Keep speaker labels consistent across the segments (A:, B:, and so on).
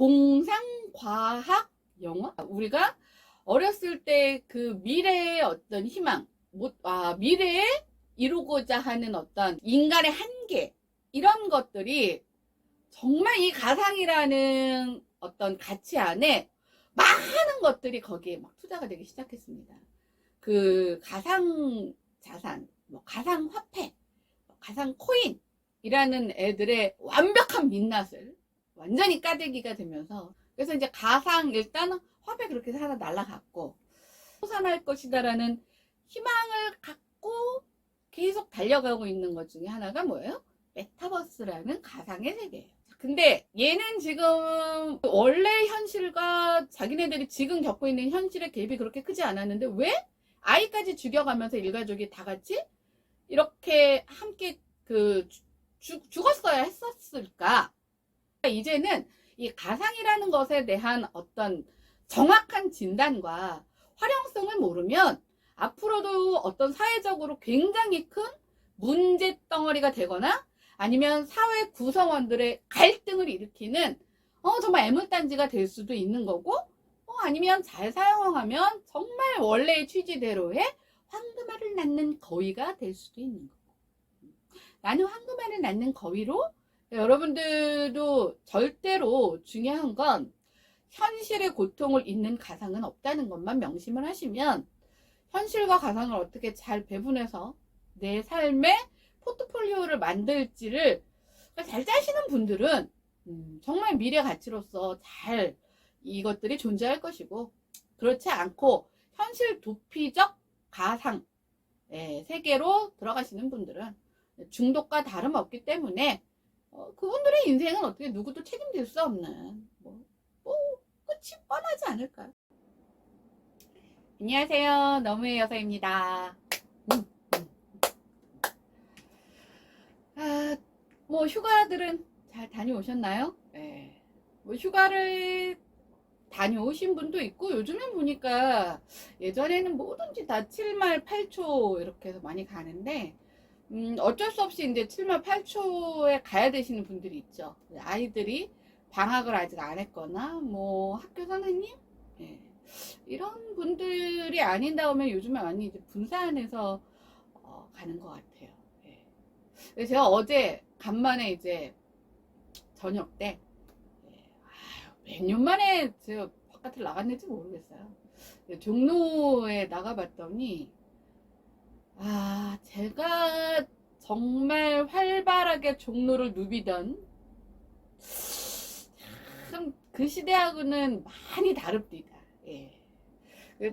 A: 공상과학 영화? 우리가 어렸을 때 그 미래의 어떤 희망, 미래에 이루고자 하는 어떤 인간의 한계, 이런 것들이 정말 이 가상이라는 어떤 가치 안에 많은 것들이 거기에 막 투자가 되기 시작했습니다. 그 가상 자산, 가상 화폐, 가상 코인이라는 애들의 완벽한 민낯을 완전히 까대기가 되면서, 그래서 이제 가상, 일단 화폐 그렇게 하나 날라갔고, 소산할 것이다라는 희망을 갖고 계속 달려가고 있는 것 중에 하나가 뭐예요? 메타버스라는 가상의 세계예요. 근데 얘는 지금 원래 현실과 자기네들이 지금 겪고 있는 현실의 갭이 그렇게 크지 않았는데 왜 아이까지 죽여가면서 일가족이 다 같이 이렇게 함께 죽었어야 했었을까? 이제는 이 가상이라는 것에 대한 어떤 정확한 진단과 활용성을 모르면 앞으로도 어떤 사회적으로 굉장히 큰 문제 덩어리가 되거나 아니면 사회 구성원들의 갈등을 일으키는 정말 애물단지가 될 수도 있는 거고, 아니면 잘 사용하면 정말 원래의 취지대로의 황금알을 낳는 거위가 될 수도 있는 거고. 나는 황금알을 낳는 거위로, 여러분들도 절대로 중요한 건 현실의 고통을 잊는 가상은 없다는 것만 명심을 하시면, 현실과 가상을 어떻게 잘 배분해서 내 삶의 포트폴리오를 만들지를 잘 짜시는 분들은 정말 미래 가치로서 잘 이것들이 존재할 것이고, 그렇지 않고 현실 도피적 가상 세계로 들어가시는 분들은 중독과 다름없기 때문에 그분들의 인생은 어떻게 누구도 책임질 수 없는 끝이 뻔하지 않을까요? 안녕하세요, 너무의 여사입니다. 휴가들은 잘 다녀오셨나요? 네. 휴가를 다녀오신 분도 있고, 요즘엔 보니까 예전에는 뭐든지 다 7말 8초 이렇게 해서 많이 가는데, 어쩔 수 없이 이제 7말 8초에 가야 되시는 분들이 있죠. 아이들이 방학을 아직 안 했거나, 학교 선생님? 네. 이런 분들이 아닌 다음에 요즘에 많이 이제 분산해서 가는 것 같아요. 네. 제가 어제 간만에 이제 저녁 때 몇 년 만에 제가 바깥을 나갔는지 모르겠어요. 종로에 나가봤더니 제가 정말 활발하게 종로를 누비던 참 그 시대하고는 많이 다릅니다. 예.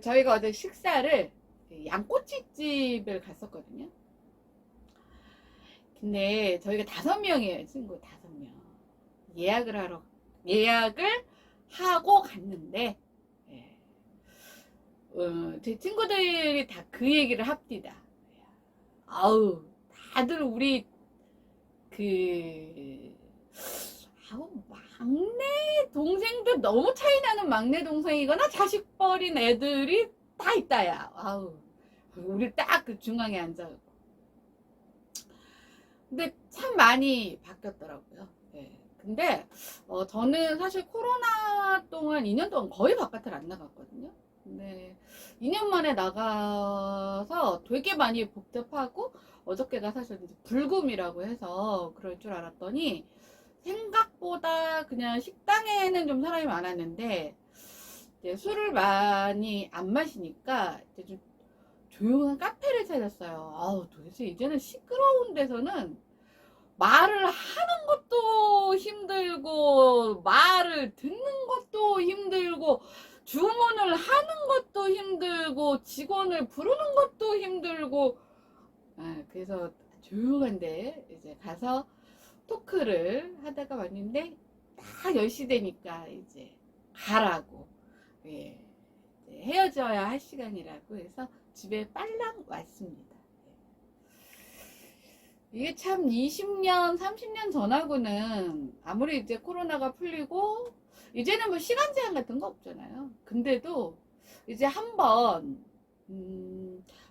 A: 저희가 어제 식사를 양꼬치집을 갔었거든요. 근데 저희가 5명이에요, 친구 5명. 예약을 하고 갔는데, 제 친구들이 다 그 얘기를 합디다. 다들 우리 막내 동생도 너무 차이 나는 막내 동생이거나 자식 버린 애들이 다 있다야. 우리 딱 그 중앙에 앉아서. 근데 참 많이 바뀌었더라고요. 근데 저는 사실 코로나 동안 2년 동안 거의 바깥을 안 나갔거든요. 근데 2년 만에 나가서 되게 많이 복잡하고, 어저께가 사실 이제 불금이라고 해서 그럴 줄 알았더니 생각보다 그냥 식당에는 좀 사람이 많았는데, 이제 술을 많이 안 마시니까 이제 좀 조용한 카페를 찾았어요. 도대체 이제는 시끄러운 데서는 말을 하는 것도 힘들고, 말을 듣는 것도 힘들고, 주문을 하는 것도 힘들고, 직원을 부르는 것도 힘들고, 그래서 조용한데 이제 가서 토크를 하다가 왔는데, 딱 10시 되니까 이제 가라고, 헤어져야 할 시간이라고 해서 집에 빨랑 왔습니다. 이게 참 20년, 30년 전하고는 아무리 이제 코로나가 풀리고 이제는 시간 제한 같은 거 없잖아요. 근데도 이제 한번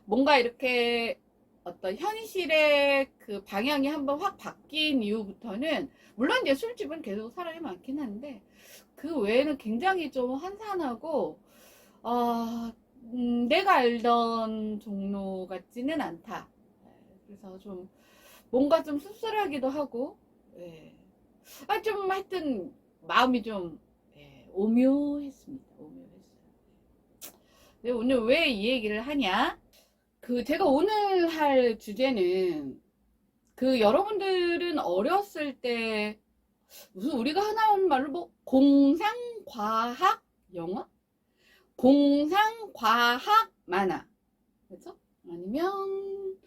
A: 뭔가 이렇게 어떤 현실의 그 방향이 한번 확 바뀐 이후부터는 물론 이제 술집은 계속 사람이 많긴 한데 그 외에는 굉장히 좀 한산하고 내가 알던 종로 같지는 않다. 그래서 좀 뭔가 좀 씁쓸하기도 하고, 예. 좀 하여튼 마음이 좀 오묘했습니다. 오묘했어요. 근데 오늘 왜 이 얘기를 하냐? 제가 오늘 할 주제는 여러분들은 어렸을 때 무슨 우리가 하나온 말로 뭐 공상과학 영화? 공상과학 만화. 그렇죠? 아니면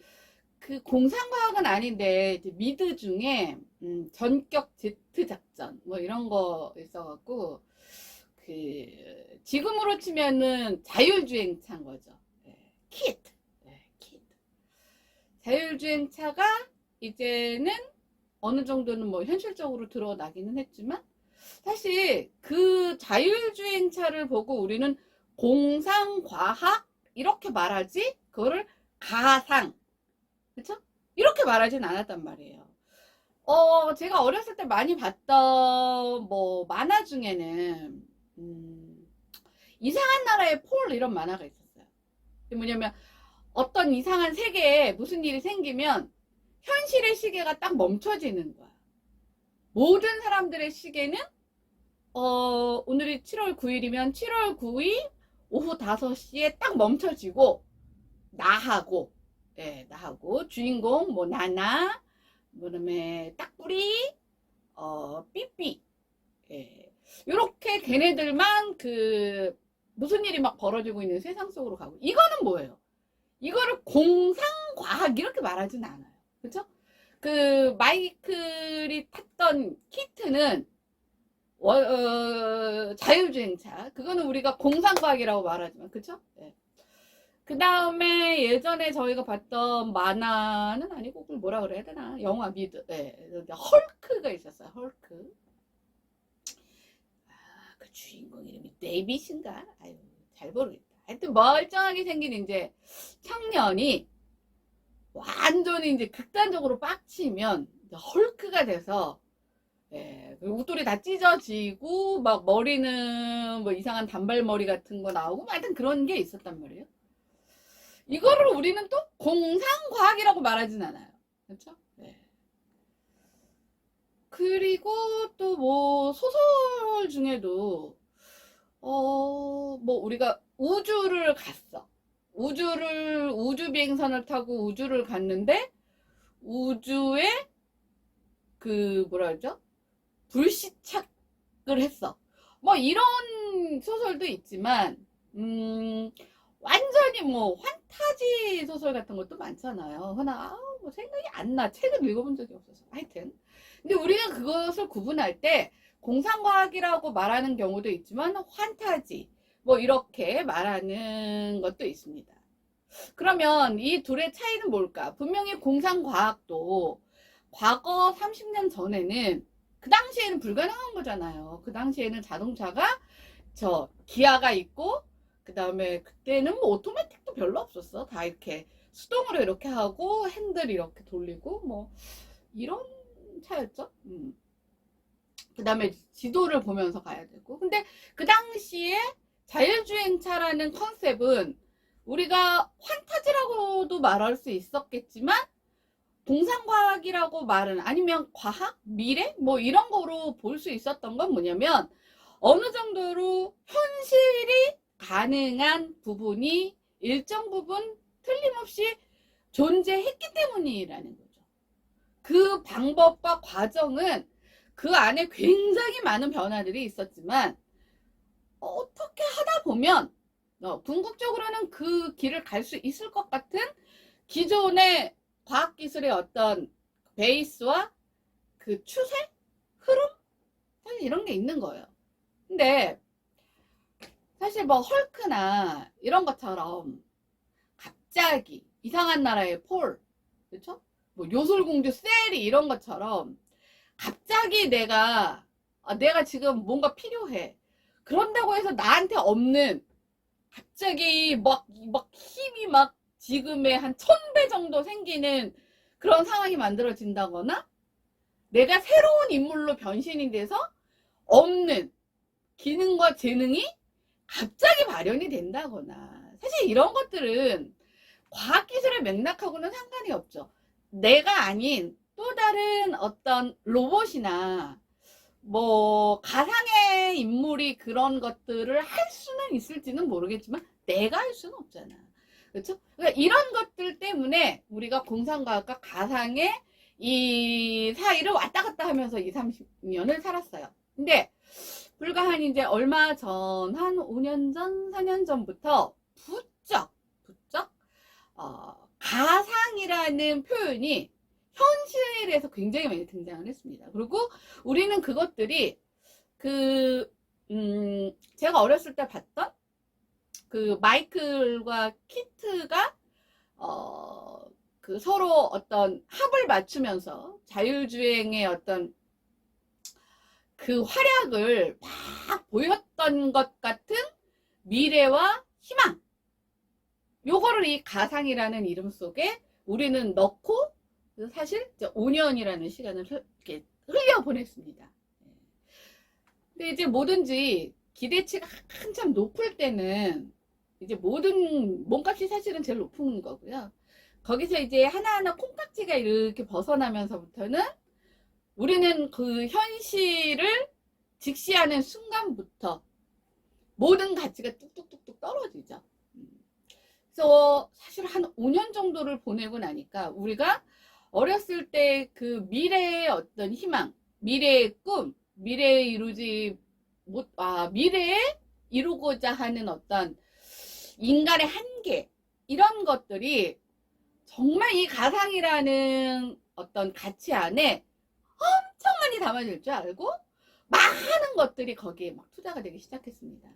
A: 공상과학은 아닌데 미드 중에 전격 제트 작전 뭐 이런 거 있어갖고 지금으로 치면은 자율주행차인 거죠. 키트. 자율주행차가 이제는 어느 정도는 뭐 현실적으로 드러나기는 했지만 사실 그 자율주행차를 보고 우리는 공상과학 이렇게 말하지 그거를 가상 그쵸? 이렇게 말하진 않았단 말이에요. 제가 어렸을 때 많이 봤던 뭐 만화 중에는 이상한 나라의 폴 이런 만화가 있었어요. 뭐냐면 어떤 이상한 세계에 무슨 일이 생기면 현실의 시계가 딱 멈춰지는 거야. 모든 사람들의 시계는 오늘이 7월 9일이면 7월 9일 오후 5시에 딱 멈춰지고 나하고 주인공 뭐 나나 그다음에 딱꾸리 삐삐 요렇게 걔네들만 무슨 일이 막 벌어지고 있는 세상 속으로 가고 이거는 뭐예요? 이거를 공상과학 이렇게 말하진 않아요. 그쵸? 마이클이 탔던 키트는 자율주행차 그거는 우리가 공상과학이라고 말하지만 그쵸? 그 다음에 예전에 저희가 봤던 만화는 아니고 그걸 뭐라 그래야 되나 영화 미드 헐크가 있었어요. 헐크 그 주인공 이름이 데이빗인가 아유 잘 모르겠다. 하여튼 멀쩡하게 생긴 이제 청년이 완전히 이제 극단적으로 빡치면 헐크가 돼서 웃돌이 다 찢어지고 막 머리는 뭐 이상한 단발머리 같은 거 나오고 하여튼 그런 게 있었단 말이에요. 이거를 우리는 또 공상과학이라고 말하진 않아요. 그렇죠? 그리고 또 뭐 소설 중에도 뭐 우리가 우주를 갔어. 우주 비행선을 타고 우주를 갔는데 우주에 뭐라 그러죠? 불시착을 했어. 뭐 이런 소설도 있지만 완전히 뭐 환타지 소설 같은 것도 많잖아요. 그러나 뭐 생각이 안 나. 책을 읽어본 적이 없어서. 하여튼 근데 우리가 그것을 구분할 때 공상과학이라고 말하는 경우도 있지만 환타지 뭐 이렇게 말하는 것도 있습니다. 그러면 이 둘의 차이는 뭘까? 분명히 공상과학도 과거 30년 전에는 그 당시에는 불가능한 거잖아요. 그 당시에는 자동차가 기아가 있고 그 다음에 그때는 뭐 오토매틱도 별로 없었어. 다 이렇게 수동으로 이렇게 하고 핸들 이렇게 돌리고 뭐 이런 차였죠. 그 다음에 지도를 보면서 가야 되고 근데 그 당시에 자율주행차라는 컨셉은 우리가 환타지라고도 말할 수 있었겠지만 공상과학이라고 말은 아니면 과학? 미래? 뭐 이런 거로 볼 수 있었던 건 뭐냐면 어느 정도로 현실이 가능한 부분이 일정 부분 틀림없이 존재했기 때문이라는 거죠. 그 방법과 과정은 그 안에 굉장히 많은 변화들이 있었지만 어떻게 하다 보면 궁극적으로는 그 길을 갈 수 있을 것 같은 기존의 과학기술의 어떤 베이스와 그 추세? 흐름? 사실 이런 게 있는 거예요. 근데 사실 뭐 헐크나 이런 것처럼 갑자기 이상한 나라의 폴, 그렇죠? 뭐 요술공주 셀이 이런 것처럼 갑자기 내가 지금 뭔가 필요해. 그런다고 해서 나한테 없는 갑자기 막 힘이 막 지금의 한 1000배 정도 생기는 그런 상황이 만들어진다거나 내가 새로운 인물로 변신이 돼서 없는 기능과 재능이 갑자기 발현이 된다거나 사실 이런 것들은 과학기술의 맥락하고는 상관이 없죠. 내가 아닌 또 다른 어떤 로봇이나 뭐 가상의 인물이 그런 것들을 할 수는 있을지는 모르겠지만 내가 할 수는 없잖아. 그렇죠? 그러니까 이런 것들 때문에 우리가 공상과학과 가상의 이 사이를 왔다 갔다 하면서 20, 30년을 살았어요. 근데 불과 한 이제 얼마 전, 한 5년 전, 4년 전부터 부쩍 가상이라는 표현이 현실에서 굉장히 많이 등장을 했습니다. 그리고 우리는 그것들이 제가 어렸을 때 봤던 그 마이클과 키트가 그 서로 어떤 합을 맞추면서 자율주행의 어떤 그 활약을 막 보였던 것 같은 미래와 희망, 요거를 이 가상이라는 이름 속에 우리는 넣고 사실 5년이라는 시간을 이렇게 흘려보냈습니다. 근데 이제 뭐든지 기대치가 한참 높을 때는 이제 모든 몸값이 사실은 제일 높은 거고요. 거기서 이제 하나하나 콩깍지가 이렇게 벗어나면서부터는 우리는 그 현실을 직시하는 순간부터 모든 가치가 뚝뚝뚝뚝 떨어지죠. 그래서 사실 한 5년 정도를 보내고 나니까 우리가 어렸을 때 그 미래의 어떤 희망, 미래의 꿈, 미래에 이루지 못, 미래에 이루고자 하는 어떤 인간의 한계, 이런 것들이 정말 이 가상이라는 어떤 가치 안에 엄청 많이 담아질 줄 알고 많은 것들이 거기에 막 투자가 되기 시작했습니다.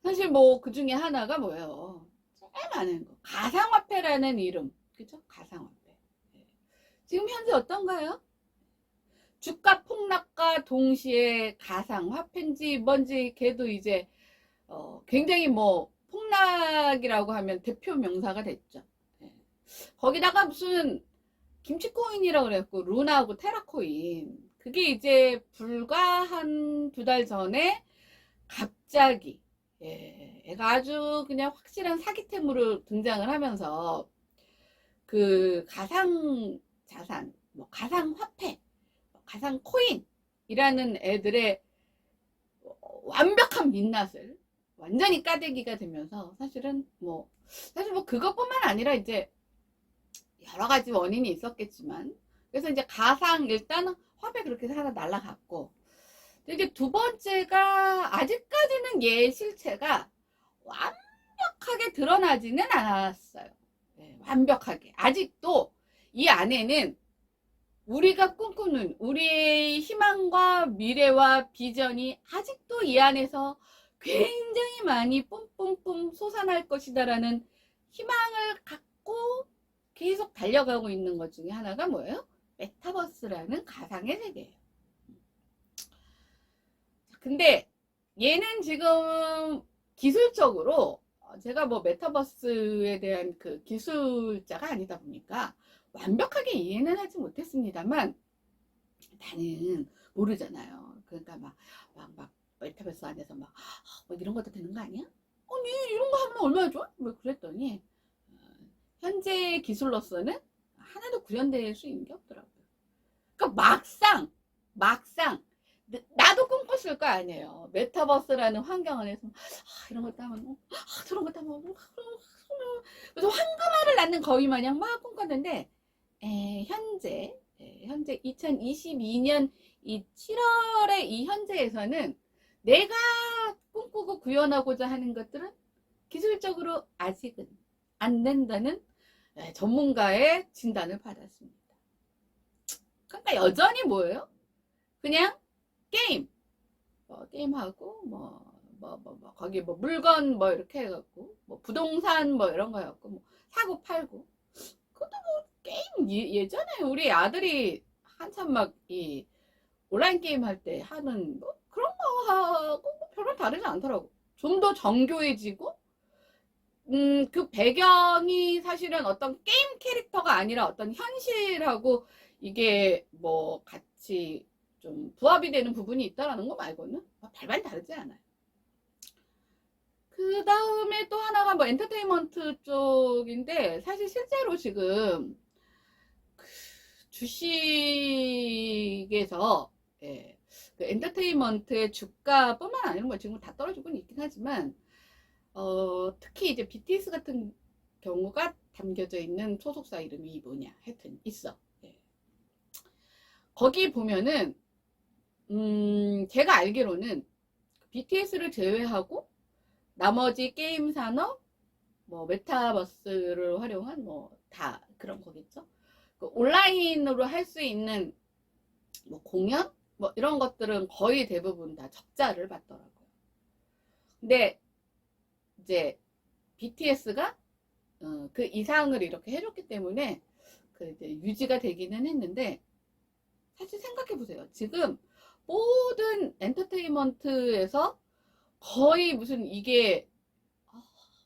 A: 사실 뭐 그 중에 하나가 뭐예요? 제일 많은 거. 가상화폐라는 이름. 그죠? 가상화폐. 지금 현재 어떤가요? 주가 폭락과 동시에 가상화폐인지 뭔지 걔도 이제 굉장히 뭐 폭락이라고 하면 대표 명사가 됐죠. 거기다가 무슨 김치코인이라고 그랬고 루나하고 테라코인, 그게 이제 불과 한 2달 전에 갑자기 애가 아주 그냥 확실한 사기템으로 등장을 하면서 그 가상 자산, 뭐 가상 화폐, 가상 코인이라는 애들의 완벽한 민낯을 완전히 까대기가 되면서 사실 뭐 그것뿐만 아니라 이제 여러 가지 원인이 있었겠지만, 그래서 이제 가상 일단 화폐 그렇게 하나 날라갔고, 이제 두 번째가 아직까지는 얘 실체가 완벽하게 드러나지는 않았어요. 네, 완벽하게 아직도 이 안에는 우리가 꿈꾸는 우리의 희망과 미래와 비전이 아직도 이 안에서 굉장히 많이 뿜뿜뿜 솟아날 것이다라는 희망을 갖고 계속 달려가고 있는 것 중에 하나가 뭐예요? 메타버스라는 가상의 세계예요. 근데 얘는 지금 기술적으로 제가 뭐 메타버스에 대한 그 기술자가 아니다 보니까 완벽하게 이해는 하지 못했습니다만 나는 모르잖아요. 그러니까 막 메타버스 안에서 막 이런 것도 되는 거 아니야? 아니 이런 거 하면 얼마나 좋아? 뭐 그랬더니 현재 기술로서는 하나도 구현될 수 있는 게 없더라고요. 그러니까 막상 나도 꿈꿨을 거 아니에요. 메타버스라는 환경 안에서 이런 것도 하면 저런 것도 하면 그래서 황금알을 낳는 거위 마냥 막 꿈꿨는데 현재 2022년 이 7월의 이 현재에서는 내가 꿈꾸고 구현하고자 하는 것들은 기술적으로 아직은 안 된다는 전문가의 진단을 받았습니다. 그러니까 여전히 뭐예요? 그냥 게임하고 거기 뭐 물건 뭐 이렇게 해갖고 뭐 부동산 뭐 이런 거 해갖고 뭐 사고 팔고, 그것도 뭐 게임 예전에 우리 아들이 한참 막 이 온라인 게임 할 때 하는 뭐 그런 거 하고 뭐 별로 다르지 않더라고. 좀 더 정교해지고 그 배경이 사실은 어떤 게임 캐릭터가 아니라 어떤 현실하고 이게 뭐 같이 좀 부합이 되는 부분이 있다라는 거 말고는 별반 다르지 않아요. 그 다음에 또 하나가 뭐 엔터테인먼트 쪽인데, 사실 실제로 지금 주식에서 예, 그 엔터테인먼트의 주가뿐만 아니라 뭐 지금 다 떨어지고 있긴 하지만 특히 이제 BTS 같은 경우가 담겨져 있는 소속사 이름이 뭐냐 하여튼 있어. 예. 거기 보면은 제가 알기로는 BTS를 제외하고 나머지 게임 산업, 뭐 메타버스를 활용한 뭐 다 그런 거겠죠. 그 온라인으로 할 수 있는 뭐 공연 뭐 이런 것들은 거의 대부분 다 적자를 받더라고요. 근데 이제 BTS가 그 이상을 이렇게 해줬기 때문에 그 이제 유지가 되기는 했는데, 사실 생각해 보세요. 지금 모든 엔터테인먼트에서 거의 무슨 이게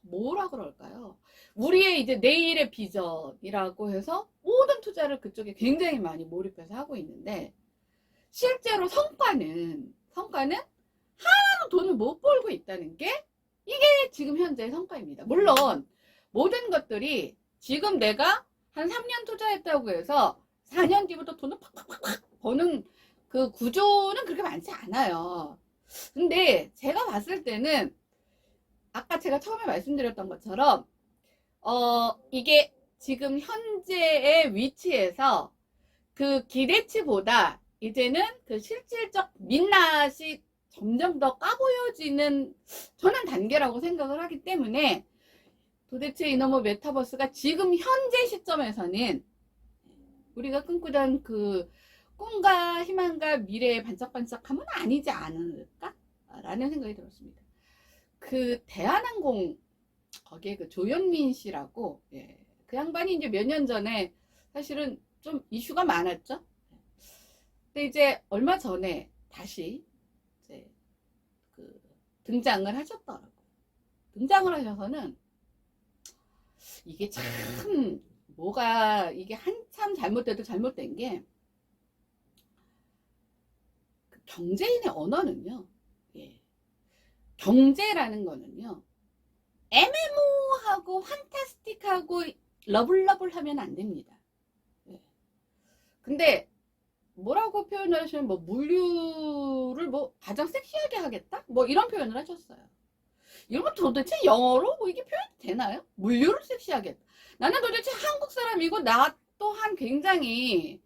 A: 뭐라 그럴까요? 우리의 이제 내일의 비전이라고 해서 모든 투자를 그쪽에 굉장히 많이 몰입해서 하고 있는데, 실제로 성과는 하나도 돈을 못 벌고 있다는 게 이게 지금 현재의 성과입니다. 물론 모든 것들이 지금 내가 한 3년 투자했다고 해서 4년 뒤부터 돈을 팍팍팍 버는 그 구조는 그렇게 많지 않아요. 근데 제가 봤을 때는 아까 제가 처음에 말씀드렸던 것처럼 이게 지금 현재의 위치에서 그 기대치보다 이제는 그 실질적 민낯이 점점 더 까보여지는 저는 단계라고 생각을 하기 때문에, 도대체 이놈의 메타버스가 지금 현재 시점에서는 우리가 꿈꾸던 그 꿈과 희망과 미래의 반짝반짝함은 아니지 않을까? 라는 생각이 들었습니다. 그 대한항공 거기에 그 조현민 씨라고, 예, 그 양반이 이제 몇 년 전에 사실은 좀 이슈가 많았죠. 근데 이제 얼마 전에 다시 이제 그 등장을 하셨더라고요. 등장을 하셔서는 이게 참 뭐가 이게 한참 잘못돼도 잘못된 게, 그 경제인의 언어는요. 예. 경제라는 거는요. 애매모호하고 판타스틱하고 러블러블하면 안 됩니다. 예. 근데 뭐라고 표현을 하시면 뭐 물류를 뭐 가장 섹시하게 하겠다? 뭐 이런 표현을 하셨어요. 이러면 도대체 영어로 뭐 이게 표현이 되나요? 물류를 섹시하겠다. 나는 도대체 한국 사람이고 나 또한 굉장히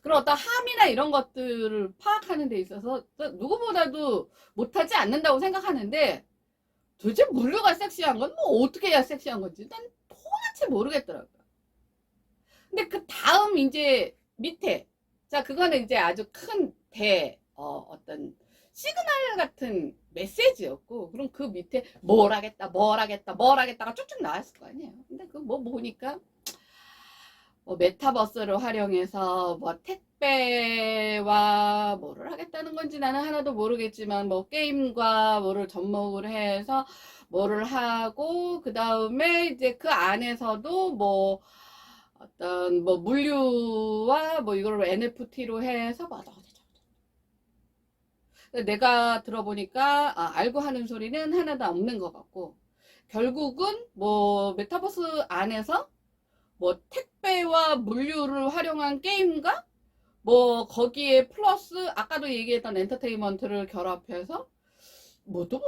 A: 그런 어떤 함이나 이런 것들을 파악하는 데 있어서 누구보다도 못하지 않는다고 생각하는데, 도대체 물류가 섹시한 건 뭐 어떻게 해야 섹시한 건지 난 도대체 모르겠더라고요. 근데 그 다음 이제 밑에, 자 그거는 이제 아주 큰 어떤 시그널 같은 메시지였고, 그럼 그 밑에 뭘 하겠다가 쭉쭉 나왔을 거 아니에요. 근데 그 뭐 보니까 뭐 메타버스를 활용해서 뭐 택배와 뭐를 하겠다는 건지 나는 하나도 모르겠지만, 뭐 게임과 뭐를 접목을 해서 뭐를 하고, 그 다음에 이제 그 안에서도 뭐 어떤 뭐 물류와 뭐 이걸 NFT로 해서 맞아. 내가 들어보니까 알고 하는 소리는 하나도 없는 것 같고, 결국은 뭐 메타버스 안에서 뭐 택배와 물류를 활용한 게임과 뭐 거기에 플러스 아까도 얘기했던 엔터테인먼트를 결합해서 뭐도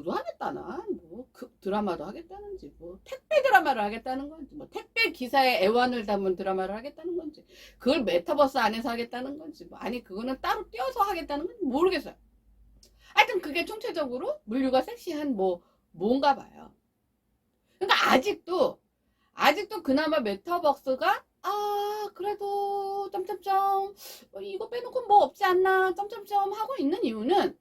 A: 하겠다나, 뭐 그 드라마도 하겠다는지, 뭐 택배 드라마를 하겠다는 건지, 뭐 택배 기사의 애환을 담은 드라마를 하겠다는 건지, 그걸 메타버스 안에서 하겠다는 건지, 뭐 아니 그거는 따로 띄어서 하겠다는 건지 모르겠어요. 하여튼 그게 총체적으로 물류가 섹시한 뭔가 봐요. 그러니까 아직도 그나마 메타버스가 그래도 점점점 이거 빼놓고 뭐 없지 않나 점점점 하고 있는 이유는,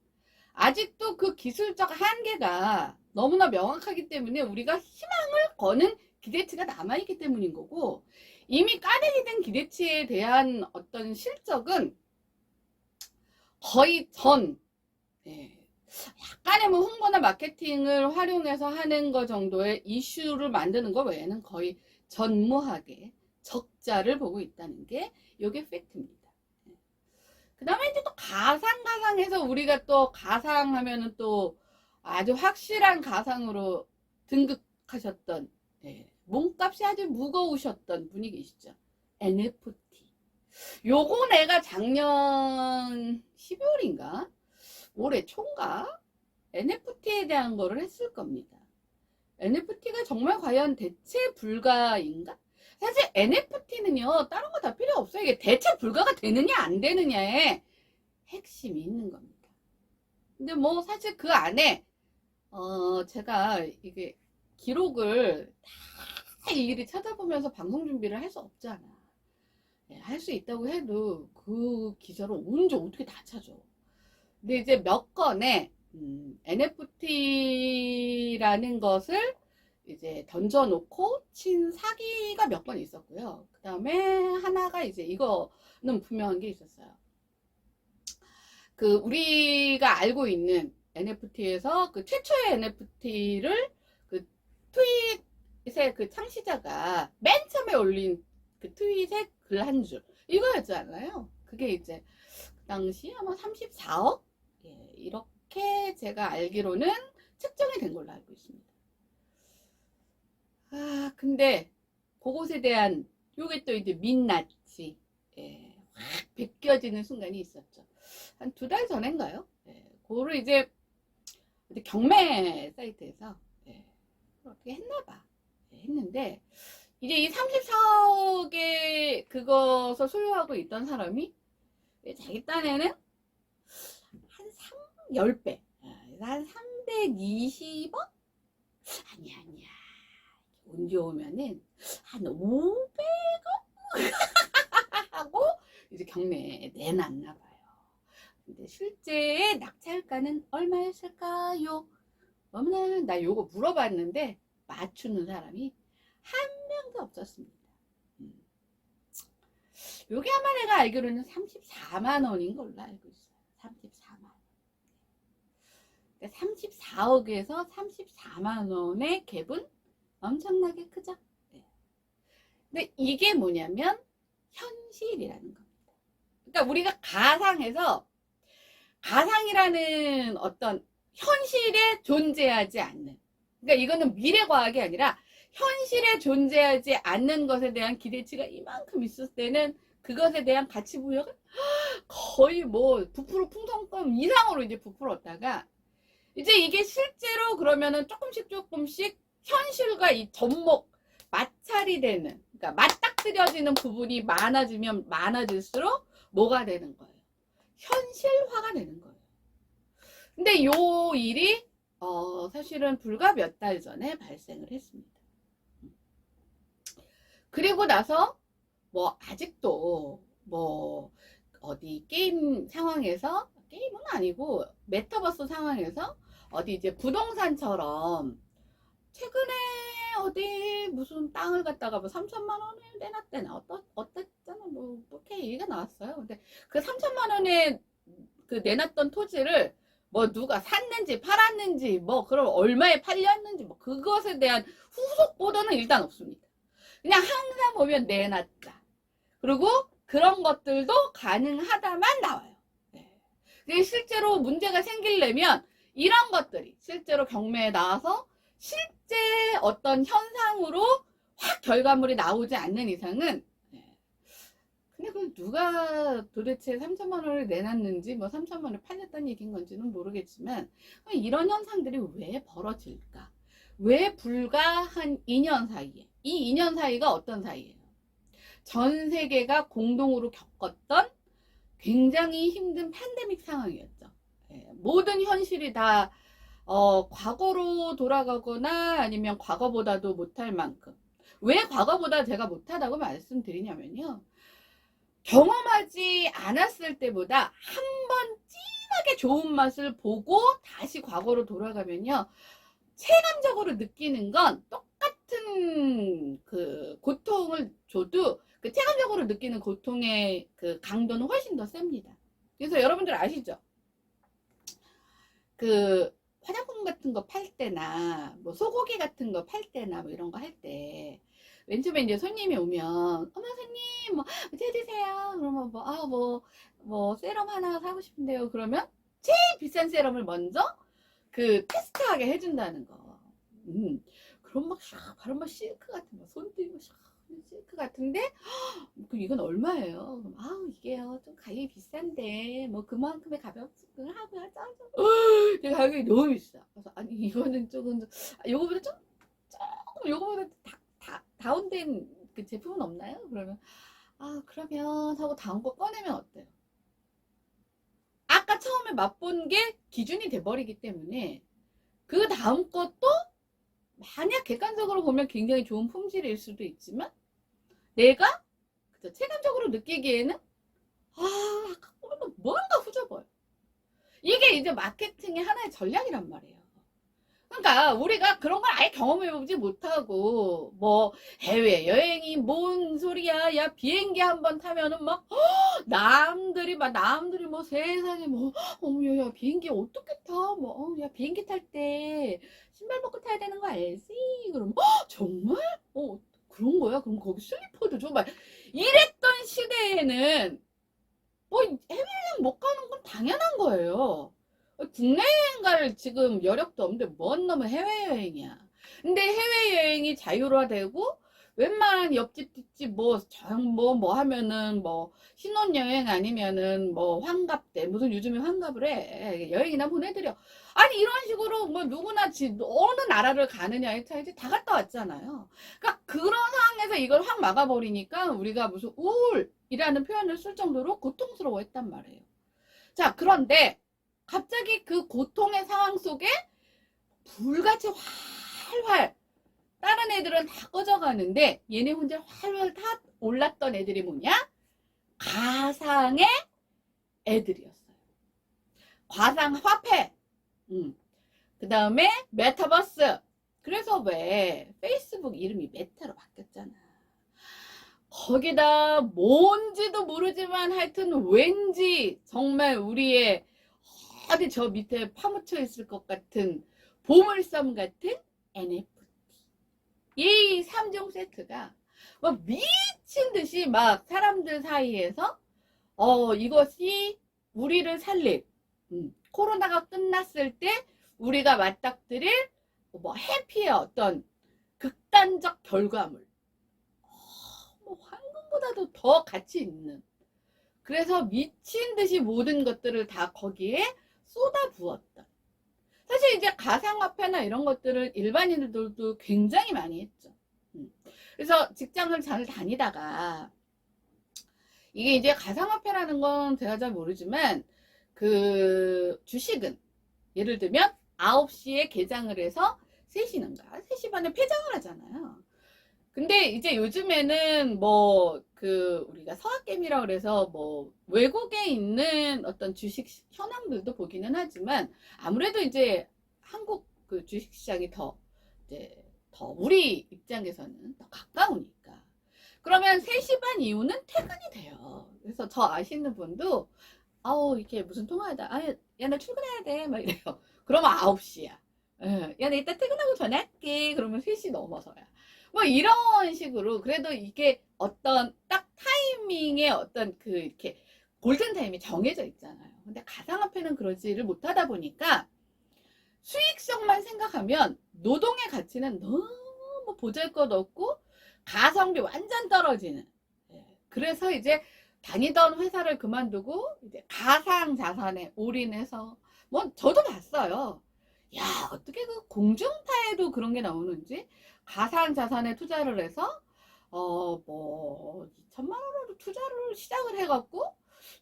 A: 아직도 그 기술적 한계가 너무나 명확하기 때문에 우리가 희망을 거는 기대치가 남아있기 때문인 거고, 이미 까내기 된 기대치에 대한 어떤 실적은 거의 예, 약간의 뭐 홍보나 마케팅을 활용해서 하는 거 정도의 이슈를 만드는 거 외에는 거의 전무하게 적자를 보고 있다는 게 이게 팩트입니다. 그 다음에 이제 또 가상해서 우리가 또 가상하면은 또 아주 확실한 가상으로 등극하셨던, 몸값이 아주 무거우셨던 분이 계시죠. NFT. 요거 내가 작년 12월인가? 올해 초인가? NFT에 대한 거를 했을 겁니다. NFT가 정말 과연 대체 불가인가? 사실 NFT는요, 다른 거 다 필요 없어요. 이게 대체 불가가 되느냐, 안 되느냐에 핵심이 있는 겁니다. 근데 뭐 사실 그 안에, 제가 이게 기록을 다 일일이 찾아보면서 방송 준비를 할 수 없잖아. 할 수 있다고 해도 그 기사를 언제 어떻게 다 찾아. 근데 이제 몇 건의 NFT라는 것을 이제 던져놓고 친 사기가 몇 번 있었고요. 그 다음에 하나가 이제 이거는 분명한 게 있었어요. 그 우리가 알고 있는 NFT에서 그 최초의 NFT를 그 트윗의 그 창시자가 맨 처음에 올린 그 트윗의 글 한 줄 이거였잖아요. 그게 이제 그 당시 아마 34억 이렇게 제가 알기로는 측정이 된 걸로 알고 있습니다. 아 근데 그것에 대한 요게 또 이제 민낯이 확 벗겨지는 순간이 있었죠. 한 2달 전인가요? 그거를 이제 경매 사이트에서 어떻게 했나봐 했는데 이제 이 34억의 그것을 소유하고 있던 사람이 자기 딴에는 한 10배 한 320억? 아니야 운 좋으면은 한 500억 하고 이제 경매에 내놨나 봐요. 근데 실제 낙찰가는 얼마였을까요? 어머나 나 요거 물어봤는데 맞추는 사람이 한 명도 없었습니다. 요게 아마 내가 알기로는 34만 원인 걸로 알고 있어요. 34만 원. 34억에서 34만 원의 갭은 엄청나게 크죠. 근데 이게 뭐냐면 현실이라는 겁니다. 그러니까 우리가 가상이라는 어떤 현실에 존재하지 않는, 그러니까 이거는 미래과학이 아니라 현실에 존재하지 않는 것에 대한 기대치가 이만큼 있을 때는 그것에 대한 가치 부여가 거의 뭐 부풀어 풍선껌 이상으로 이제 부풀었다가 이제 이게 실제로 그러면은 조금씩 현실과 이 접목 마찰이 되는, 그러니까 맞닥뜨려지는 부분이 많아지면 많아질수록 뭐가 되는 거예요? 현실화가 되는 거예요. 근데 요 일이 사실은 불과 몇 달 전에 발생을 했습니다. 그리고 나서 뭐 아직도 뭐 어디 게임 상황에서, 게임은 아니고 메타버스 상황에서 어디 이제 부동산처럼 최근에 어디 무슨 땅을 갖다가 뭐 3천만 원을 내놨대나 어땠잖아 뭐 그렇게 얘기가 나왔어요. 근데 그 3천만 원에 그 내놨던 토지를 뭐 누가 샀는지 팔았는지 뭐 그럼 얼마에 팔렸는지 뭐 그것에 대한 후속 보도는 일단 없습니다. 그냥 항상 보면 내놨다. 그리고 그런 것들도 가능하다만 나와요. 근데 실제로 문제가 생기려면 이런 것들이 실제로 경매에 나와서 실제 어떤 현상으로 확 결과물이 나오지 않는 이상은, 근데 그 누가 도대체 3천만 원을 내놨는지 뭐 3천만 원을 팔렸다는 얘기인 건지는 모르겠지만 이런 현상들이 왜 벌어질까? 왜 불과 한 2년 사이에, 이 2년 사이가 어떤 사이예요? 전 세계가 공동으로 겪었던 굉장히 힘든 팬데믹 상황이었죠. 모든 현실이 다 과거로 돌아가거나 아니면 과거보다도 못할 만큼. 왜 과거보다 제가 못하다고 말씀드리냐면요. 경험하지 않았을 때보다 한 번 진하게 좋은 맛을 보고 다시 과거로 돌아가면요. 체감적으로 느끼는 건 똑같은 그 고통을 줘도 그 체감적으로 느끼는 고통의 그 강도는 훨씬 더 셉니다. 그래서 여러분들 아시죠? 그 화장품 같은 거 팔 때나 뭐 소고기 같은 거 팔 때나 뭐 이런 거 할 때 맨 처음에 이제 손님이 오면 어머 손님 뭐 어떻게 드세요? 그러면 뭐 세럼 하나 사고 싶은데요. 그러면 제일 비싼 세럼을 먼저 그 테스트하게 해준다는 거. 그럼 막 샥 바로 막 실크 같은 거 손 들고 샥 실크 같은데 그 이건 얼마예요? 그럼 아우 이게요 좀 가격이 비싼데 뭐 그만큼의 가볍고 하고 짜죠. 가격이 너무 비싸. 그래서 아니 이거는 조금 요거보다 조금 요거보다 다운된 그 제품은 없나요? 그러면 아 그러면 하고 다음 거 꺼내면 어때요? 아까 처음에 맛본 게 기준이 돼버리기 때문에 그 다음 것도 만약 객관적으로 보면 굉장히 좋은 품질일 수도 있지만 내가 그쵸, 체감적으로 느끼기에는 아까 보면 뭔가 후져 보여. 이게 이제 마케팅의 하나의 전략이란 말이에요. 그러니까 우리가 그런 걸 아예 경험해보지 못하고 뭐 해외여행이 뭔 소리야 야 비행기 한번 타면은 막 남들이 뭐 세상에 뭐 어머 야 비행기 어떻게 타? 뭐 야 비행기 탈 때 신발 벗고 타야 되는 거 알지? 그럼 정말? 그런 거야? 그럼 거기 슬리퍼도 줘? 막 이랬던 시대에는 뭐 해외여행 못 가는 건 당연한 거예요. 국내 여행갈 지금 여력도 없는데 뭔 놈의 해외여행이야. 근데 해외여행이 자유화되고 웬만한 옆집 뒷집 뭐 하면은 뭐 신혼여행 아니면은 뭐 환갑 때 무슨 요즘에 환갑을 해 여행이나 보내드려. 아니 이런 식으로 뭐 누구나 어느 나라를 가느냐에 차이지 다 갔다 왔잖아요. 그러니까 그런 상황에서 이걸 확 막아버리니까 우리가 무슨 우울이라는 표현을 쓸 정도로 고통스러워했단 말이에요. 자 그런데 갑자기 그 고통의 상황 속에 불같이 활활 다른 애들은 다 꺼져가는데 얘네 혼자 활활 다 올랐던 애들이 뭐냐? 가상의 애들이었어요. 가상화폐. 그 다음에 메타버스. 그래서 왜 페이스북 이름이 메타로 바뀌었잖아. 거기다 뭔지도 모르지만 하여튼 왠지 정말 우리의 어디 저 밑에 파묻혀 있을 것 같은 보물섬 같은 NFT. 이 3종 세트가 막 미친 듯이 막 사람들 사이에서 이것이 우리를 살릴 코로나가 끝났을 때 우리가 맞닥뜨릴 뭐 해피의 어떤 극단적 결과물 뭐 황금보다도 더 가치 있는 그래서 미친 듯이 모든 것들을 다 거기에 쏟아 부었던 사실 이제 가상화폐나 이런 것들을 일반인들도 굉장히 많이 했죠. 그래서 직장을 잘 다니다가 이게 이제 가상화폐라는 건 제가 잘 모르지만 그 주식은 예를 들면 9시에 개장을 해서 3시인가 3시 반에 폐장을 하잖아요. 근데 이제 요즘에는 뭐 그 우리가 서학개미라 그래서 뭐 외국에 있는 어떤 주식 현황들도 보기는 하지만 아무래도 이제 한국 그 주식시장이 더 우리 입장에서는 더 가까우니까 그러면 3시 반 이후는 퇴근이 돼요. 그래서 저 아시는 분도 이렇게 무슨 통화하다 야 나 출근해야 돼 막 이래요. 그러면 9시야. 야 나 이따 퇴근하고 전화할게. 그러면 3시 넘어서야. 뭐 이런 식으로 그래도 이게 어떤 딱 타이밍에 어떤 그 이렇게 골든타임이 정해져 있잖아요. 근데 가상화폐는 그러지를 못하다 보니까 수익성만 생각하면 노동의 가치는 너무 보잘것없고 가성비 완전 떨어지는 그래서 이제 다니던 회사를 그만두고 이제 가상자산에 올인해서 뭐 저도 봤어요. 야 어떻게 그 공중파에도 그런 게 나오는지 가상자산에 투자를 해서 뭐 2천만 원으로 투자를 시작을 해갖고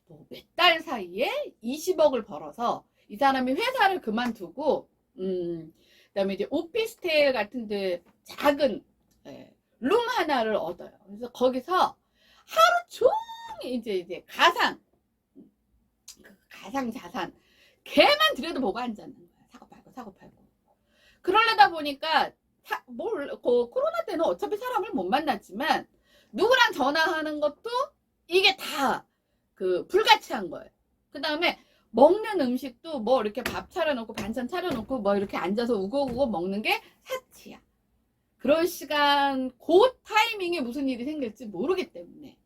A: 뭐 몇 달 사이에 20억을 벌어서 이 사람이 회사를 그만두고 그다음에 이제 오피스텔 같은데 작은 룸 하나를 얻어요. 그래서 거기서 하루 종일 이제 가상 자산 걔만 들여도 보고 앉았는 거야. 사고 팔고. 그러려다 보니까 코로나 때는 어차피 사람을 못 만났지만 누구랑 전화하는 것도 이게 다 그 불가치한 거예요. 그 다음에 먹는 음식도 뭐 이렇게 밥 차려놓고 반찬 차려놓고 뭐 이렇게 앉아서 우거우거 먹는 게 사치야. 그럴 시간, 그 타이밍에 무슨 일이 생길지 모르기 때문에.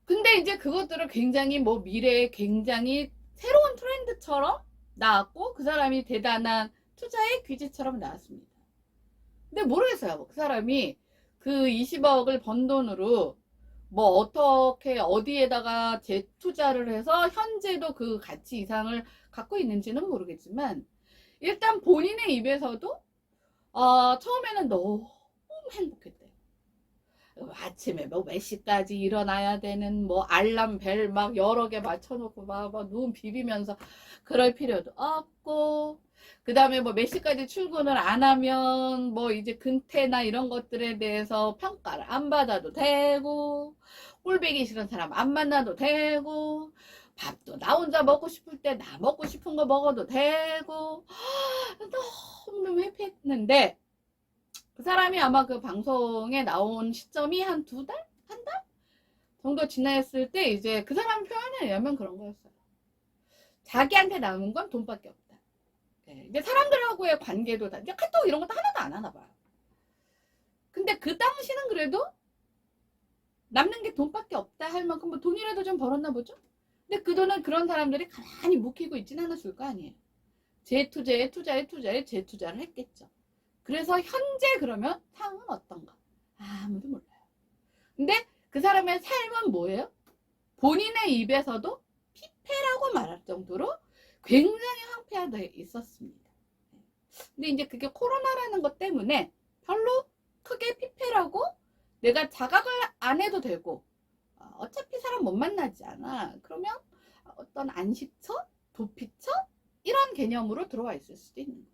A: 근데 이제 그것들을 굉장히 뭐 미래에 굉장히 새로운 트렌드처럼 나왔고, 그 사람이 대단한 투자의 귀재처럼 나왔습니다. 근데 모르겠어요. 그 사람이 그 20억을 번 돈으로 뭐 어떻게 어디에다가 재투자를 해서 현재도 그 가치 이상을 갖고 있는지는 모르겠지만, 일단 본인의 입에서도 처음에는 너무 행복했대요. 아침에 뭐 몇 시까지 일어나야 되는 뭐 알람 벨 막 여러 개 맞춰놓고 막 눈 비비면서 그럴 필요도 없고, 그 다음에 뭐 몇 시까지 출근을 안 하면 뭐 이제 근태나 이런 것들에 대해서 평가를 안 받아도 되고, 꼴보기 싫은 사람 안 만나도 되고, 밥도 나 혼자 먹고 싶을 때 나 먹고 싶은 거 먹어도 되고, 너무 해피했는데, 그 사람이 아마 그 방송에 나온 시점이 한 2달? 한 달? 정도 지났을 때 이제 그 사람 표현에 의하면 그런 거였어요. 자기한테 남은 건 돈밖에 없다. 네, 이제 사람들하고의 관계도 다, 이제 카톡 이런 것도 하나도 안 하나 봐요. 근데 그 당시는 그래도 남는 게 돈밖에 없다 할 만큼 뭐 돈이라도 좀 벌었나 보죠? 근데 그 돈은 그런 사람들이 가만히 묵히고 있진 않았을 거 아니에요. 재투자에 재투자를 했겠죠. 그래서 현재 그러면 상은 어떤가? 아무도 몰라요. 근데 그 사람의 삶은 뭐예요? 본인의 입에서도 피폐라고 말할 정도로 굉장히 황폐하게 있었습니다. 근데 이제 그게 코로나라는 것 때문에 별로 크게 피폐라고 내가 자각을 안 해도 되고, 어차피 사람 못 만나지 않아. 그러면 어떤 안식처? 도피처? 이런 개념으로 들어와 있을 수도 있는 거예요.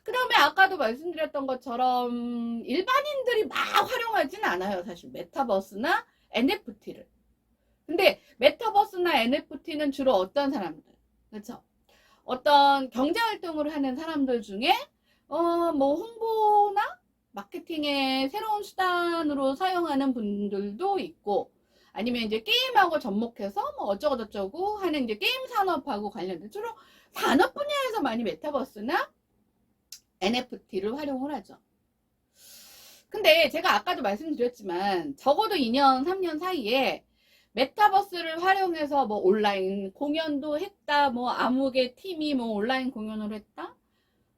A: 그 다음에 아까도 말씀드렸던 것처럼 일반인들이 막 활용하진 않아요. 사실 메타버스나 NFT를. 근데 메타버스나 NFT는 주로 어떤 사람들, 그렇죠? 어떤 경제활동을 하는 사람들 중에 뭐 홍보나 마케팅의 새로운 수단으로 사용하는 분들도 있고, 아니면 이제 게임하고 접목해서 뭐 어쩌고저쩌고 하는 이제 게임 산업하고 관련된 주로 산업 분야에서 많이 메타버스나 NFT를 활용을 하죠. 근데 제가 아까도 말씀드렸지만 적어도 2년, 3년 사이에 메타버스를 활용해서 뭐 온라인 공연도 했다, 뭐 아무개 팀이 뭐 온라인 공연을 했다,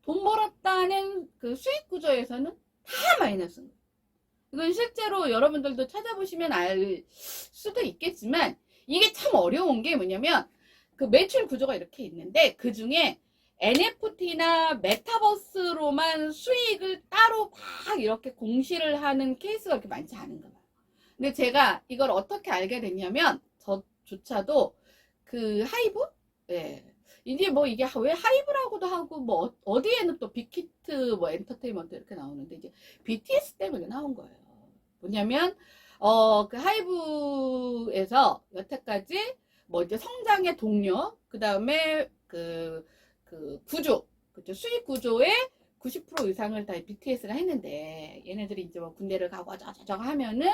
A: 돈 벌었다는 그 수익 구조에서는 다 마이너스인 거예요. 이건 실제로 여러분들도 찾아보시면 알 수도 있겠지만, 이게 참 어려운 게 뭐냐면 그 매출 구조가 이렇게 있는데, 그 중에 NFT나 메타버스로만 수익을 따로 막 이렇게 공시를 하는 케이스가 그렇게 많지 않은가 봐요. 근데 제가 이걸 어떻게 알게 됐냐면, 저조차도 그 하이브? 예. 이게 뭐 이게 왜 하이브라고도 하고, 뭐 어디에는 또 빅히트 뭐 엔터테인먼트 이렇게 나오는데, 이제 BTS 때문에 나온 거예요. 뭐냐면 그 하이브에서 여태까지 뭐 이제 성장의 동력, 그 다음에 그 구조, 그쵸, 수익 구조의 90% 이상을 다 BTS가 했는데, 얘네들이 이제 뭐 군대를 가고 저저저 하면은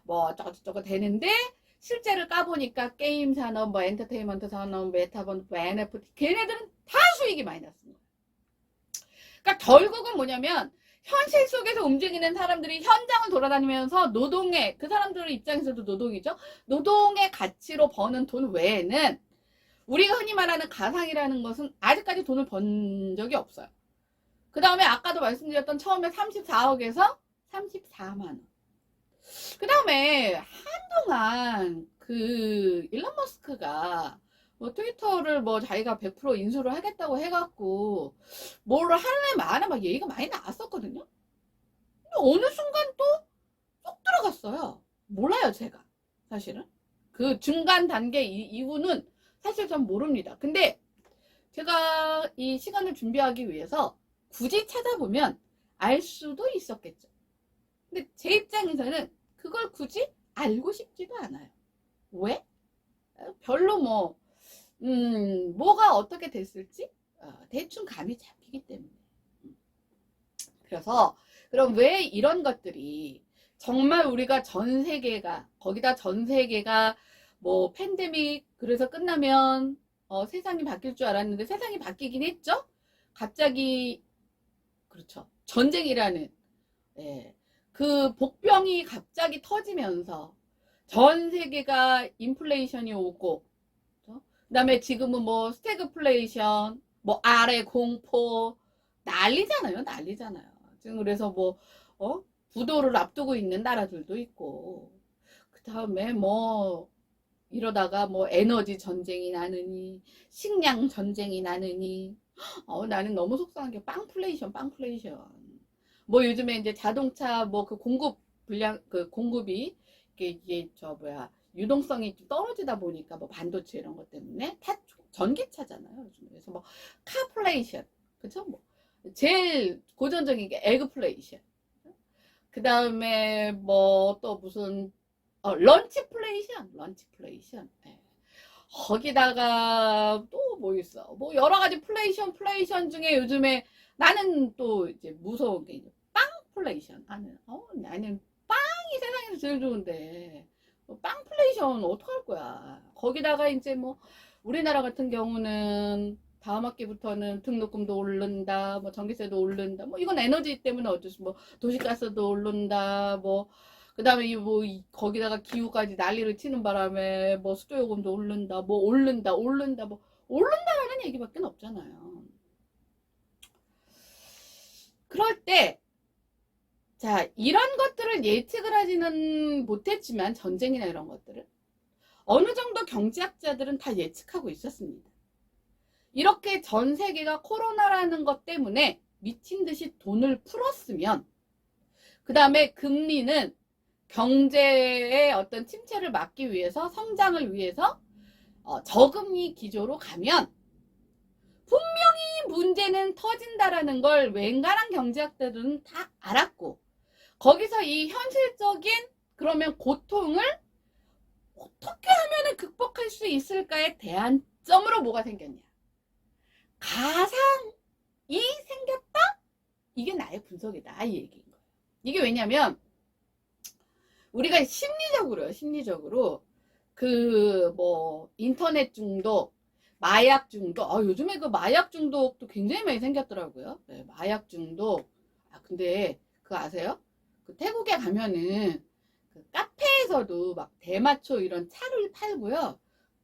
A: 뭐 저저저거 되는데, 실제를 까보니까 게임 산업, 뭐 엔터테인먼트 산업, 메타버스, 뭐 NFT, 걔네들은 다 수익이 많이 났습니다. 그러니까 결국은 뭐냐면, 현실 속에서 움직이는 사람들이 현장을 돌아다니면서 노동의, 그 사람들 입장에서도 노동이죠. 노동의 가치로 버는 돈 외에는 우리가 흔히 말하는 가상이라는 것은 아직까지 돈을 번 적이 없어요. 그 다음에 아까도 말씀드렸던 처음에 34억에서 34만 원. 그 다음에 한동안 그 일론 머스크가 뭐 트위터를 뭐 자기가 100% 인수를 하겠다고 해갖고 뭐를 할래 마나 막 얘기가 많이 나왔었거든요. 근데 어느 순간 또 쏙 들어갔어요. 몰라요, 제가. 사실은. 그 중간 단계 이후는 사실 전 모릅니다. 근데 제가 이 시간을 준비하기 위해서 굳이 찾아보면 알 수도 있었겠죠. 근데 제 입장에서는 그걸 굳이 알고 싶지도 않아요. 왜? 별로 뭐 뭐가 어떻게 됐을지 대충 감이 잡히기 때문에. 그래서 그럼 왜 이런 것들이 정말 우리가 전 세계가, 거기다 전 세계가 뭐 팬데믹 그래서 끝나면 세상이 바뀔 줄 알았는데 세상이 바뀌긴 했죠. 갑자기 그렇죠. 전쟁이라는 예, 그 복병이 갑자기 터지면서 전 세계가 인플레이션이 오고 그다음에 지금은 뭐 스태그플레이션, 뭐 아래 공포 난리잖아요, 난리잖아요. 지금 그래서 뭐 부도를 앞두고 있는 나라들도 있고 그다음에 뭐 이러다가 뭐 에너지 전쟁이 나느니 식량 전쟁이 나느니 나는 너무 속상한 게 빵플레이션, 빵플레이션. 뭐 요즘에 이제 자동차 뭐 그 공급 불량 그 공급이 이게 저 뭐야 유동성이 좀 떨어지다 보니까 뭐 반도체 이런 것 때문에 다 전기차잖아요. 요즘 그래서 뭐 카플레이션 그죠? 뭐 제일 고전적인 게 에그플레이션. 그 다음에 뭐 또 무슨 런치플레이션, 런치플레이션. 네. 거기다가 또 뭐 있어? 뭐 여러 가지 플레이션 중에 요즘에 나는 또 이제 무서운 게 이제 빵플레이션. 나는 빵이 세상에서 제일 좋은데 빵플레이션 어떡할 거야? 거기다가 이제 뭐 우리나라 같은 경우는 다음 학기부터는 등록금도 오른다, 뭐 전기세도 오른다, 뭐 이건 에너지 때문에 어쩔 수, 뭐 도시가스도 오른다, 뭐 그다음에 거기다가 기후까지 난리를 치는 바람에 뭐 수도요금도 오른다, 뭐 오른다, 뭐 오른다라는 얘기밖에 없잖아요. 그럴 때, 자, 이런 것들을 예측을 하지는 못했지만 전쟁이나 이런 것들을 어느 정도 경제학자들은 다 예측하고 있었습니다. 이렇게 전 세계가 코로나라는 것 때문에 미친 듯이 돈을 풀었으면 그 다음에 금리는 경제의 어떤 침체를 막기 위해서 성장을 위해서 저금리 기조로 가면 분명히 문제는 터진다라는 걸 웬간한 경제학자들은 다 알았고 거기서 이 현실적인 그러면 고통을 어떻게 하면 극복할 수 있을까에 대한 점으로 뭐가 생겼냐? 가상이 생겼다? 이게 나의 분석이다. 이 얘기인 거예요. 이게 왜냐면 우리가 심리적으로 그 뭐 인터넷 중독, 마약 중독, 요즘에 그 마약 중독도 굉장히 많이 생겼더라고요. 네, 마약 중독. 근데 그거 아세요? 그 태국에 가면은 그 카페에서도 막 대마초 이런 차를 팔고요.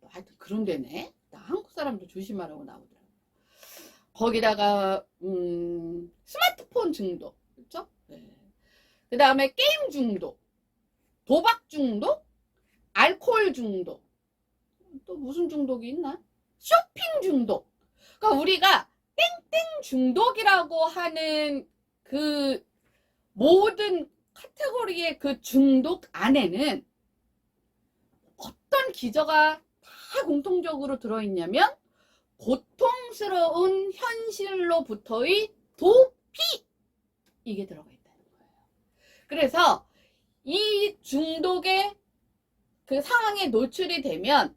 A: 하여튼 그런 데네. 나 한국 사람도 조심하라고 나오더라고요. 거기다가 스마트폰 중독, 그렇죠? 네. 그 다음에 게임 중독, 도박 중독, 알코올 중독, 또 무슨 중독이 있나? 쇼핑 중독. 그러니까 우리가 땡땡 중독이라고 하는 그 모든 카테고리의 그 중독 안에는 어떤 기저가 다 공통적으로 들어있냐면 고통스러운 현실로부터의 도피! 이게 들어가 있다는 거예요. 그래서 이 중독의 그 상황에 노출이 되면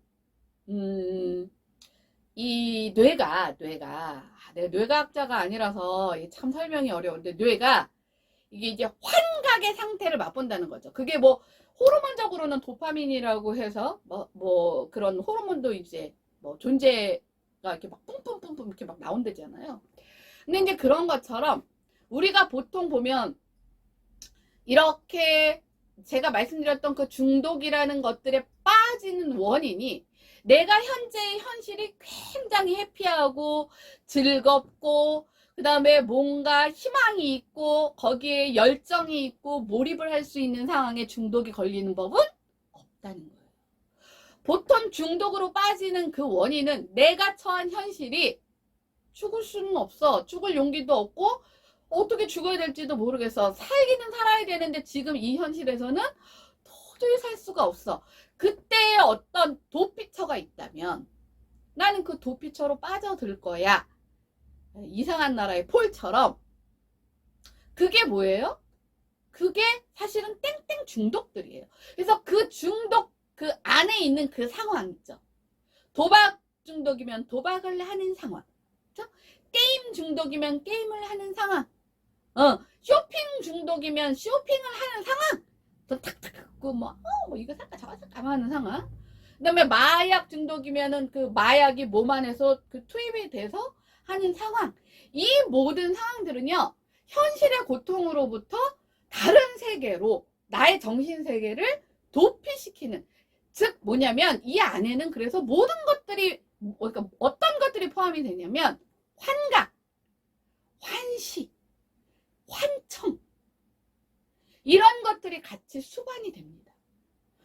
A: 이 뇌가 내가 뇌과학자가 아니라서 참 설명이 어려운데 뇌가 이게 이제 환각의 상태를 맛본다는 거죠. 그게 뭐 호르몬적으로는 도파민이라고 해서 뭐 그런 호르몬도 이제 뭐 존재가 이렇게 막 뿜뿜뿜뿜 이렇게 막 나온대잖아요. 근데 이제 그런 것처럼 우리가 보통 보면 이렇게 제가 말씀드렸던 그 중독이라는 것들에 빠지는 원인이 내가 현재의 현실이 굉장히 해피하고 즐겁고 그 다음에 뭔가 희망이 있고 거기에 열정이 있고 몰입을 할 수 있는 상황에 중독이 걸리는 법은 없다는 거예요. 보통 중독으로 빠지는 그 원인은 내가 처한 현실이 죽을 수는 없어. 죽을 용기도 없고 어떻게 죽어야 될지도 모르겠어. 살기는 살아야 되는데 지금 이 현실에서는 도저히 살 수가 없어. 그때 어떤 도피처가 있다면 나는 그 도피처로 빠져들 거야. 이상한 나라의 폴처럼. 그게 뭐예요? 그게 사실은 땡땡 중독들이에요. 그래서 그 중독 그 안에 있는 그 상황 있죠. 도박 중독이면 도박을 하는 상황. 그렇죠? 게임 중독이면 게임을 하는 상황. 쇼핑 중독이면 쇼핑을 하는 상황. 또 탁탁 뭐 이거 살까 저거 살까 하는 상황. 그다음에 마약 중독이면은 그 마약이 몸 안에서 그 투입이 돼서 하는 상황. 이 모든 상황들은요, 현실의 고통으로부터 다른 세계로 나의 정신 세계를 도피시키는, 즉 뭐냐면 이 안에는 그래서 모든 것들이, 그러니까 어떤 것들이 포함이 되냐면 환각, 환시, 환청, 이런 것들이 같이 수반이 됩니다.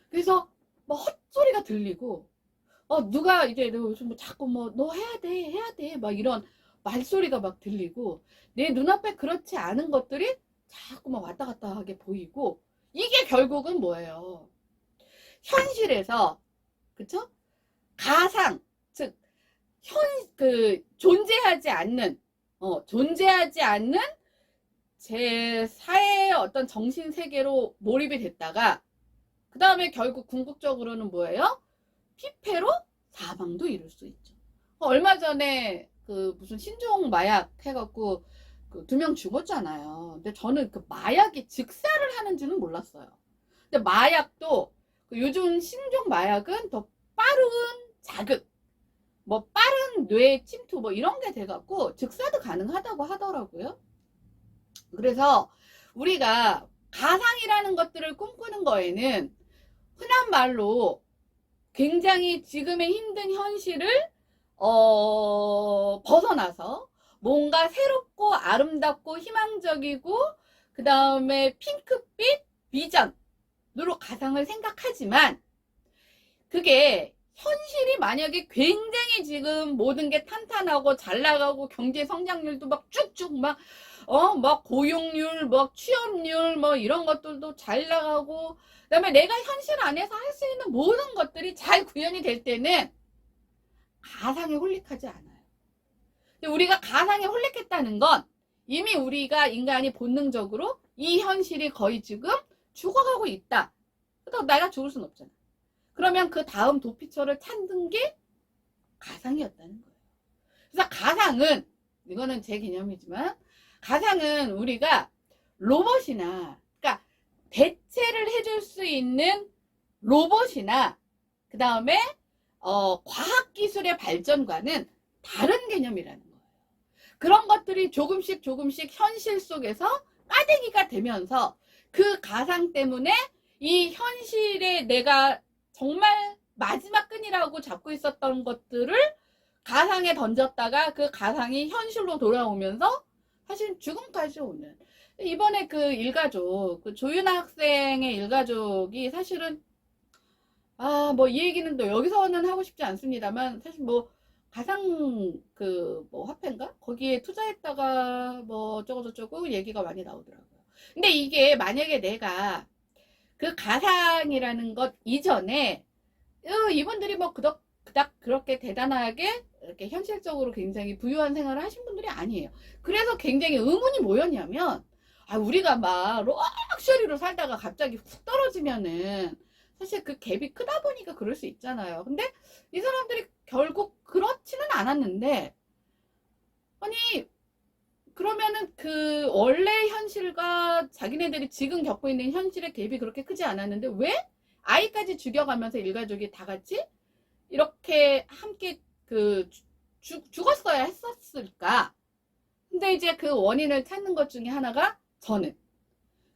A: 그래서 뭐 헛소리가 들리고, 누가 이제 뭐 자꾸 뭐 너 해야 돼 막 이런 말소리가 막 들리고, 내 눈앞에 그렇지 않은 것들이 자꾸 막 왔다 갔다 하게 보이고, 이게 결국은 뭐예요? 현실에서, 그쵸? 가상, 즉 존재하지 않는 제 사회의 어떤 정신 세계로 몰입이 됐다가, 그 다음에 결국 궁극적으로는 뭐예요? 피폐로 사망도 이룰 수 있죠. 얼마 전에 그 무슨 신종 마약 해갖고 그 2명 죽었잖아요. 근데 저는 그 마약이 즉사를 하는지는 몰랐어요. 근데 마약도 그 요즘 신종 마약은 더 빠른 자극, 뭐 빠른 뇌 침투 뭐 이런 게 돼갖고 즉사도 가능하다고 하더라고요. 그래서 우리가 가상이라는 것들을 꿈꾸는 거에는 흔한 말로 굉장히 지금의 힘든 현실을 벗어나서 뭔가 새롭고 아름답고 희망적이고 그 다음에 핑크빛 비전으로 가상을 생각하지만, 그게 현실이 만약에 굉장히 지금 모든 게 탄탄하고 잘 나가고 경제 성장률도 막 쭉쭉 막 고용률, 뭐 취업률, 뭐 이런 것들도 잘 나가고, 그다음에 내가 현실 안에서 할 수 있는 모든 것들이 잘 구현이 될 때는 가상에 홀릭하지 않아요. 근데 우리가 가상에 홀릭했다는 건 이미 우리가 인간이 본능적으로 이 현실이 거의 지금 죽어가고 있다. 그렇다고 내가 죽을 순 없잖아. 그러면 그 다음 도피처를 찾는 게 가상이었다는 거예요. 그래서 가상은, 이거는 제 개념이지만, 가상은 우리가 로봇이나, 그러니까 대체를 해줄 수 있는 로봇이나, 그 다음에 과학기술의 발전과는 다른 개념이라는 거예요. 그런 것들이 조금씩 현실 속에서 까대기가 되면서 그 가상 때문에 이 현실에 내가 정말 마지막 끈이라고 잡고 있었던 것들을 가상에 던졌다가 그 가상이 현실로 돌아오면서 사실 죽음까지 오는, 이번에 그 일가족, 그 조윤아 학생의 일가족이 사실은 뭐 이 얘기는 또 여기서는 하고 싶지 않습니다만, 사실 뭐 가상 그 뭐 화폐인가 거기에 투자했다가 뭐 어쩌고저쩌고 얘기가 많이 나오더라고요. 근데 이게 만약에 내가 그 가상이라는 것 이전에 이분들이 뭐 그닥 그렇게 대단하게 이렇게 현실적으로 굉장히 부유한 생활을 하신 분들이 아니에요. 그래서 굉장히 의문이 뭐였냐면, 우리가 막 럭셔리로 살다가 갑자기 훅 떨어지면은 사실 그 갭이 크다 보니까 그럴 수 있잖아요. 근데 이 사람들이 결국 그렇지는 않았는데, 아니 그러면은 그 원래 현실과 자기네들이 지금 겪고 있는 현실의 갭이 그렇게 크지 않았는데 왜 아이까지 죽여가면서 일가족이 다 같이 이렇게 함께 그 죽었어야 했었을까? 근데 이제 그 원인을 찾는 것 중에 하나가, 저는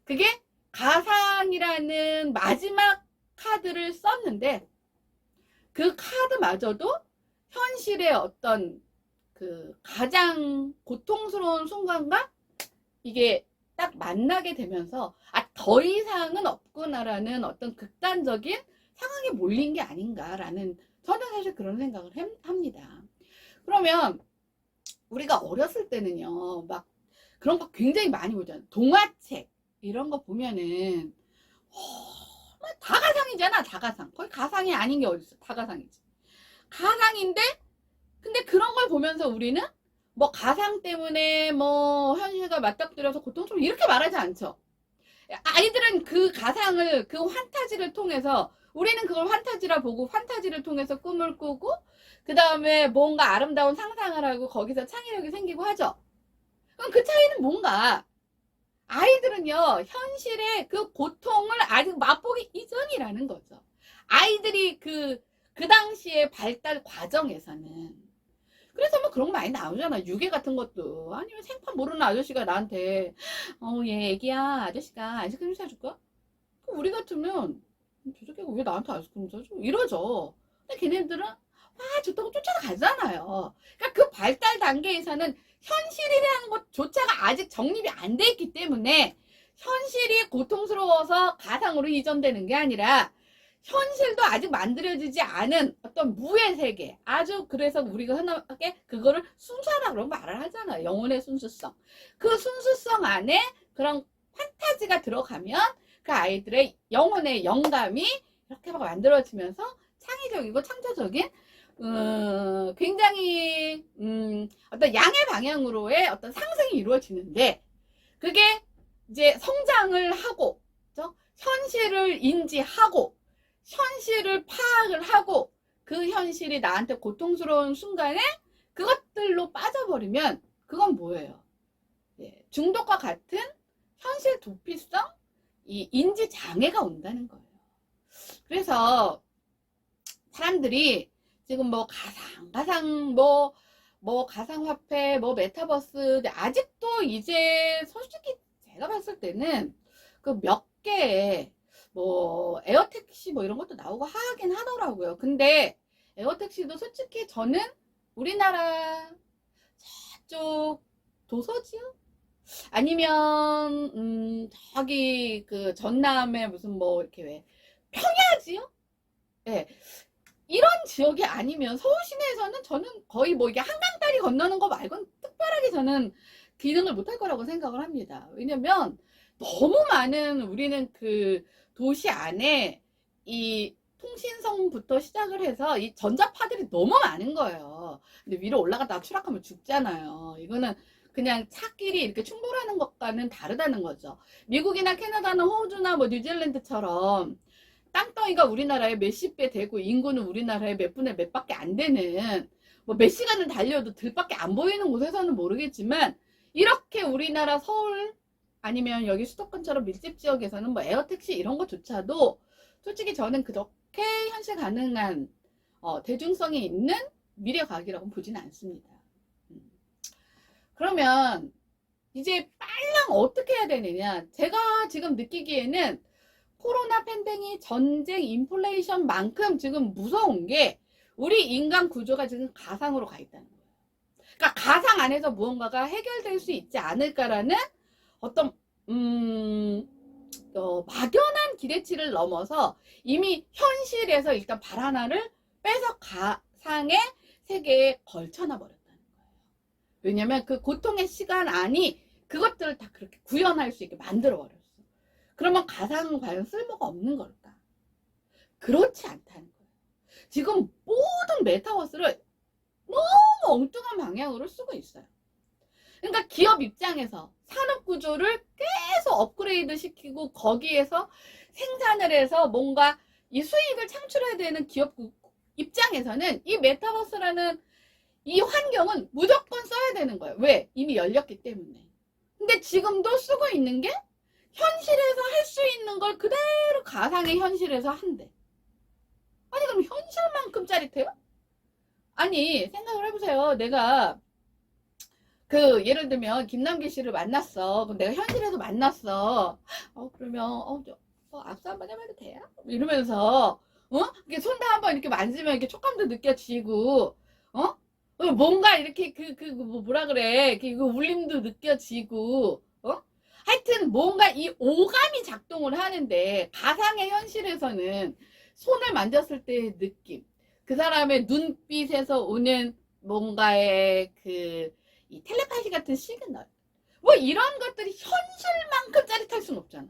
A: 그게 가상이라는 마지막 카드를 썼는데 그 카드마저도 현실의 어떤 그 가장 고통스러운 순간과 이게 딱 만나게 되면서 더 이상은 없구나라는 어떤 극단적인 상황에 몰린 게 아닌가라는, 저는 사실 그런 생각을 합니다. 그러면 우리가 어렸을 때는요, 막 그런 거 굉장히 많이 보잖아요. 동화책 이런 거 보면은 다 가상이잖아. 다 가상. 거의 가상이 아닌 게 어딨어. 다 가상이지. 가상인데 근데 그런 걸 보면서 우리는 뭐 가상 때문에 뭐 현실과 맞닥뜨려서 고통스러워 이렇게 말하지 않죠. 아이들은 그 가상을, 그 환타지를 통해서, 우리는 그걸 환타지라 보고 환타지를 통해서 꿈을 꾸고 그 다음에 뭔가 아름다운 상상을 하고 거기서 창의력이 생기고 하죠. 그럼 그 차이는 뭔가, 아이들은요 현실의 그 고통을 아직 맛보기 이전이라는 거죠. 아이들이 그 그 당시에 발달 과정에서는. 그래서 뭐 그런 거 많이 나오잖아. 유괴 같은 것도. 아니면 생판 모르는 아저씨가 나한테 얘 애기야 아저씨가 아이스크림 사줄까? 우리 같으면 저 새끼가 왜 나한테 아이스크림 사줘? 이러죠. 근데 걔네들은 좋다고 쫓아가잖아요. 그러니까 그 발달 단계에서는 현실이라는 것조차가 아직 정립이 안 돼 있기 때문에 현실이 고통스러워서 가상으로 이전되는 게 아니라 현실도 아직 만들어지지 않은 어떤 무의 세계. 아주 그래서 우리가 흔하게 그거를 순수하다고 말을 하잖아요. 영혼의 순수성. 그 순수성 안에 그런 판타지가 들어가면 그 아이들의 영혼의 영감이 이렇게 막 만들어지면서 창의적이고 창조적인 굉장히 어떤 양의 방향으로의 어떤 상승이 이루어지는데 그게 이제 성장을 하고 현실을 인지하고 현실을 파악을 하고 그 현실이 나한테 고통스러운 순간에 그것들로 빠져버리면 그건 뭐예요? 중독과 같은 현실 도피성 이 인지 장애가 온다는 거예요. 그래서 사람들이 지금 뭐 가상 뭐 가상화폐 뭐 메타버스 아직도 이제 솔직히 제가 봤을 때는 그 몇 개의 뭐 에어택시 뭐 이런 것도 나오고 하긴 하더라고요. 근데 에어택시도 솔직히 저는 우리나라 저쪽 도서지역 아니면 저기 그 전남에 무슨 뭐 이렇게 왜 평야지역? 네. 이런 지역이 아니면 서울 시내에서는 저는 거의 뭐 이게 한강다리 건너는 거 말고는 특별하게 저는 기능을 못할 거라고 생각을 합니다. 왜냐면 너무 많은 우리는 그 도시 안에 이 통신성부터 시작을 해서 이 전자파들이 너무 많은 거예요. 근데 위로 올라갔다가 추락하면 죽잖아요. 이거는 그냥 차끼리 이렇게 충돌하는 것과는 다르다는 거죠. 미국이나 캐나다나 호주나 뭐 뉴질랜드처럼 땅덩이가 우리나라에 몇십 배 되고 인구는 우리나라에 몇 분의 몇 밖에 안 되는 뭐 몇 시간을 달려도 들밖에 안 보이는 곳에서는 모르겠지만 이렇게 우리나라 서울 아니면 여기 수도권처럼 밀집 지역에서는 뭐 에어택시 이런 것조차도 솔직히 저는 그렇게 현실 가능한 대중성이 있는 미래과학이라고 보지는 않습니다. 그러면 이제 빨랑 어떻게 해야 되느냐. 제가 지금 느끼기에는 코로나 팬데믹 전쟁 인플레이션만큼 지금 무서운 게 우리 인간 구조가 지금 가상으로 가 있다는 거예요. 그러니까 가상 안에서 무언가가 해결될 수 있지 않을까라는 어떤 막연한 기대치를 넘어서 이미 현실에서 일단 발 하나를 빼서 가상의 세계에 걸쳐놔 버렸다는 거예요. 왜냐면 그 고통의 시간 안이 그것들을 다 그렇게 구현할 수 있게 만들어 버렸어. 그러면 가상은 과연 쓸모가 없는 걸까? 그렇지 않다는 거예요. 지금 모든 메타버스를 너무 엉뚱한 방향으로 쓰고 있어요. 그러니까 기업 입장에서 산업 구조를 계속 업그레이드 시키고 거기에서 생산을 해서 뭔가 이 수익을 창출해야 되는 기업 입장에서는 이 메타버스라는 이 환경은 무조건 써야 되는 거예요. 왜? 이미 열렸기 때문에. 근데 지금도 쓰고 있는 게 현실에서 할 수 있는 걸 그대로 가상의 현실에서 한대. 아니 그럼 현실만큼 짜릿해요? 아니 생각을 해보세요. 내가 그 예를 들면 김남길 씨를 만났어. 그럼 내가 현실에서 만났어. 그러면 악수 한번 해봐도 돼요? 이러면서 이렇게 손도 한번 이렇게 만지면 이렇게 촉감도 느껴지고 뭔가 이렇게 뭐라 그래 그 울림도 느껴지고 하여튼 뭔가 이 오감이 작동을 하는데 가상의 현실에서는 손을 만졌을 때의 느낌 그 사람의 눈빛에서 오는 뭔가의 이 텔레파시 같은 시그널 뭐 이런 것들이 현실만큼 짜릿할 순 없잖아.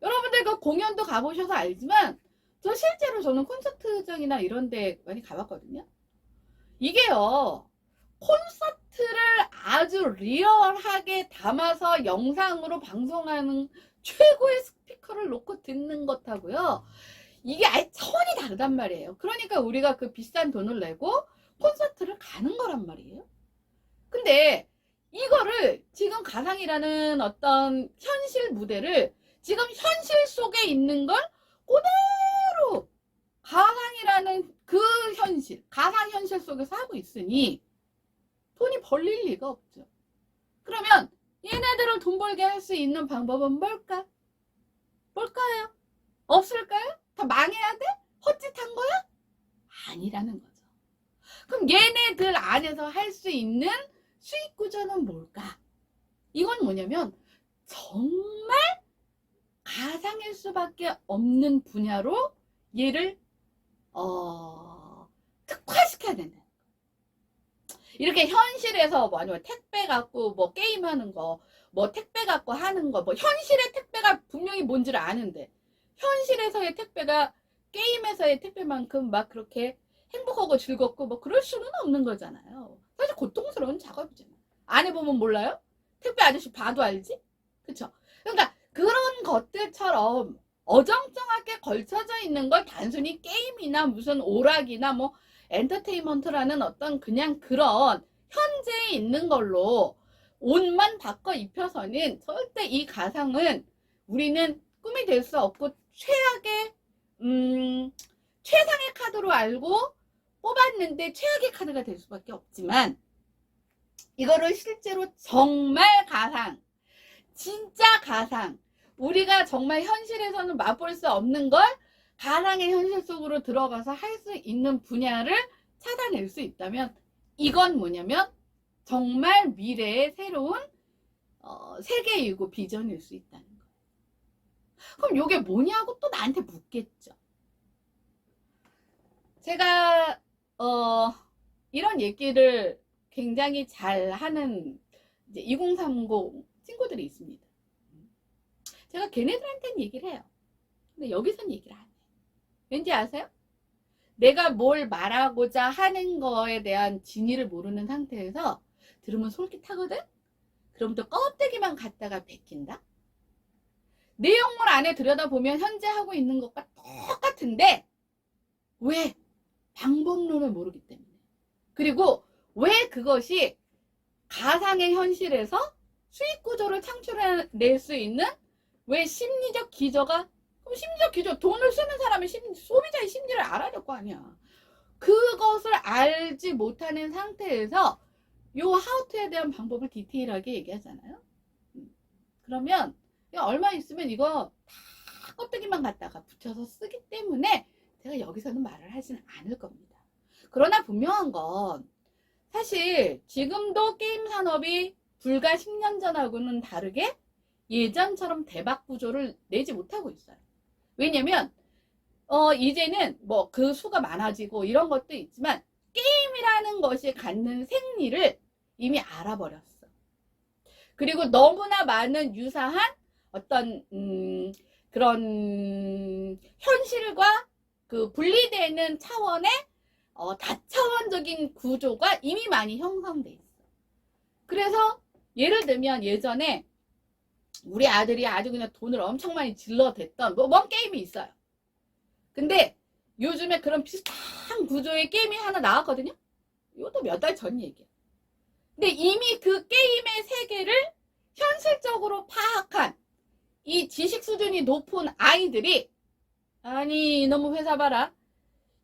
A: 여러분들 그 공연도 가보셔서 알지만 저 실제로 저는 콘서트장이나 이런 데 많이 가봤거든요. 이게요 콘서트를 아주 리얼하게 담아서 영상으로 방송하는 최고의 스피커를 놓고 듣는 것하고요 이게 아예 차원이 다르단 말이에요. 그러니까 우리가 그 비싼 돈을 내고 콘서트를 가는 거란 말이에요. 근데 이거를 지금 가상이라는 어떤 현실 무대를 지금 현실 속에 있는 걸 그대로 가상이라는 그 현실, 가상 현실 속에서 하고 있으니 돈이 벌릴 리가 없죠. 그러면 얘네들을 돈 벌게 할 수 있는 방법은 뭘까? 뭘까요? 없을까요? 다 망해야 돼? 헛짓한 거야? 아니라는 거죠. 그럼 얘네들 안에서 할 수 있는 수익 구조는 뭘까? 이건 뭐냐면 정말 가상일 수밖에 없는 분야로 얘를 특화시켜야 된다. 이렇게 현실에서 뭐 아니면 택배 갖고 뭐 게임하는 거, 뭐 택배 갖고 하는 거, 뭐 현실의 택배가 분명히 뭔지를 아는데 현실에서의 택배가 게임에서의 택배만큼 막 그렇게 행복하고 즐겁고 뭐 그럴 수는 없는 거잖아요. 사실 고통스러운 작업이잖아요. 안 해보면 몰라요? 택배 아저씨 봐도 알지? 그쵸? 그러니까 그런 것들처럼 어정쩡하게 걸쳐져 있는 걸 단순히 게임이나 무슨 오락이나 뭐 엔터테인먼트라는 어떤 그냥 그런 현재에 있는 걸로 옷만 바꿔 입혀서는 절대 이 가상은 우리는 꿈이 될 수 없고 최악의 최상의 카드로 알고 뽑았는데 최악의 카드가 될 수밖에 없지만 이거를 실제로 정말 가상, 진짜 가상, 우리가 정말 현실에서는 맛볼 수 없는 걸 가상의 현실 속으로 들어가서 할 수 있는 분야를 찾아낼 수 있다면 이건 뭐냐면 정말 미래의 새로운 세계이고 비전일 수 있다는 거예요. 그럼 이게 뭐냐고 또 나한테 묻겠죠. 제가 이런 얘기를 굉장히 잘 하는 이제 2030 친구들이 있습니다. 제가 걔네들한테는 얘기를 해요. 근데 여기서는 얘기를 안 해요. 왠지 아세요? 내가 뭘 말하고자 하는 거에 대한 진위를 모르는 상태에서 들으면 솔깃하거든? 그럼 또 껍데기만 갖다가 베낀다? 내용물 안에 들여다보면 현재 하고 있는 것과 똑같은데 왜? 방법론을 모르기 때문에. 그리고 왜 그것이 가상의 현실에서 수익 구조를 창출해낼 수 있는 왜 심리적 기저가 그럼 심리적 기저 돈을 쓰는 사람의 소비자의 심리를 알아야 될 거 아니야. 그것을 알지 못하는 상태에서 요 하우투에 대한 방법을 디테일하게 얘기하잖아요. 그러면 얼마 있으면 이거 다 껍데기만 갖다가 붙여서 쓰기 때문에 제가 여기서는 말을 하지는 않을 겁니다. 그러나 분명한 건 사실 지금도 게임 산업이 불과 10년 전하고는 다르게 예전처럼 대박 구조를 내지 못하고 있어요. 왜냐면 이제는 뭐 그 수가 많아지고 이런 것도 있지만 게임이라는 것이 갖는 생리를 이미 알아버렸어. 그리고 너무나 많은 유사한 어떤 그런 현실과 그 분리되는 차원의 다차원적인 구조가 이미 많이 형성돼 있어. 그래서 예를 들면 예전에 우리 아들이 아주 그냥 돈을 엄청 많이 질러댔던 뭔 게임이 있어요. 근데 요즘에 그런 비슷한 구조의 게임이 하나 나왔거든요. 이것도 몇 달 전 얘기야. 근데 이미 그 게임의 세계를 현실적으로 파악한 이 지식 수준이 높은 아이들이 아니 이놈의 회사 봐라.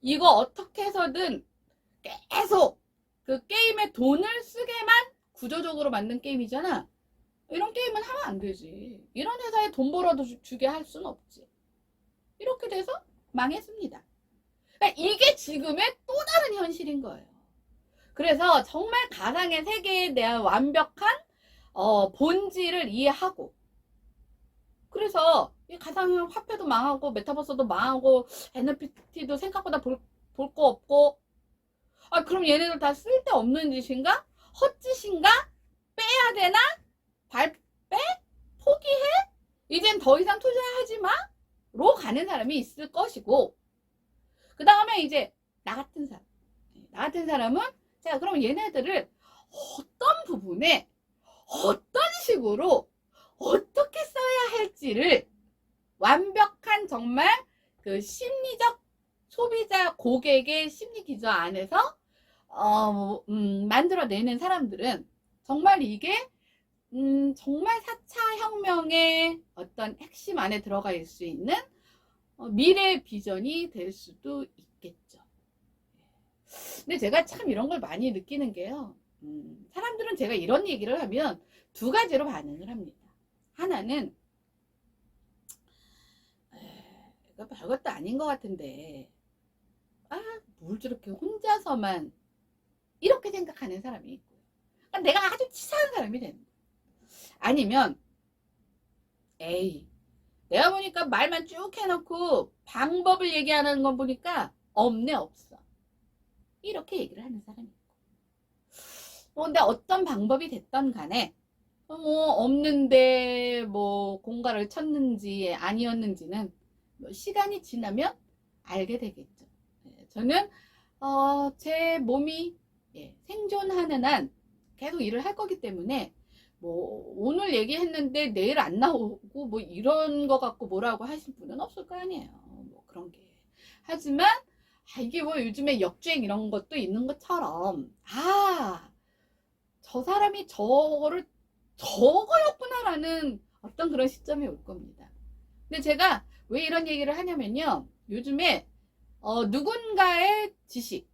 A: 이거 어떻게 해서든 계속 그 게임에 돈을 쓰게만 구조적으로 만든 게임이잖아. 이런 게임은 하면 안 되지. 이런 회사에 돈 벌어도 주게 할 수는 없지. 이렇게 돼서 망했습니다. 그러니까 이게 지금의 또 다른 현실인 거예요. 그래서 정말 가상의 세계에 대한 완벽한 본질을 이해하고 그래서 이 가상 화폐도 망하고 메타버스도 망하고 NFT도 생각보다 볼 거 없고 그럼 얘네들 다 쓸데없는 짓인가? 헛짓인가? 빼야 되나? 빼? 포기해? 이젠 더 이상 투자하지 마? 로 가는 사람이 있을 것이고 그 다음에 이제 나 같은 사람은 자 그럼 얘네들을 어떤 부분에 어떤 식으로 어떻게 써야 할지를 완벽한 정말 그 심리적 소비자 고객의 심리 기저 안에서 만들어내는 사람들은 정말 이게 정말 4차 혁명의 어떤 핵심 안에 들어가 있을 수 있는 미래 비전이 될 수도 있겠죠. 근데 제가 참 이런 걸 많이 느끼는 게요. 사람들은 제가 이런 얘기를 하면 두 가지로 반응을 합니다. 하나는 이거 별것도 아닌 것 같은데 뭘 저렇게 혼자서만 이렇게 생각하는 사람이 있고요. 그러니까 내가 아주 치사한 사람이 되는 거예요. 아니면 에이 내가 보니까 말만 쭉 해놓고 방법을 얘기하는 건 보니까 없네 없어. 이렇게 얘기를 하는 사람이 있고. 근데 어떤 방법이 됐던 간에 없는데 공갈을 쳤는지 아니었는지는 시간이 지나면 알게 되겠죠. 저는 제 몸이 생존하는 한 계속 일을 할 거기 때문에 오늘 얘기했는데 내일 안 나오고 이런 거 갖고 뭐라고 하실 분은 없을 거 아니에요. 그런 게. 하지만 이게 요즘에 역주행 이런 것도 있는 것처럼 저 사람이 저거였구나라는 어떤 그런 시점이 올 겁니다. 근데 제가 왜 이런 얘기를 하냐면요. 요즘에 누군가의 지식,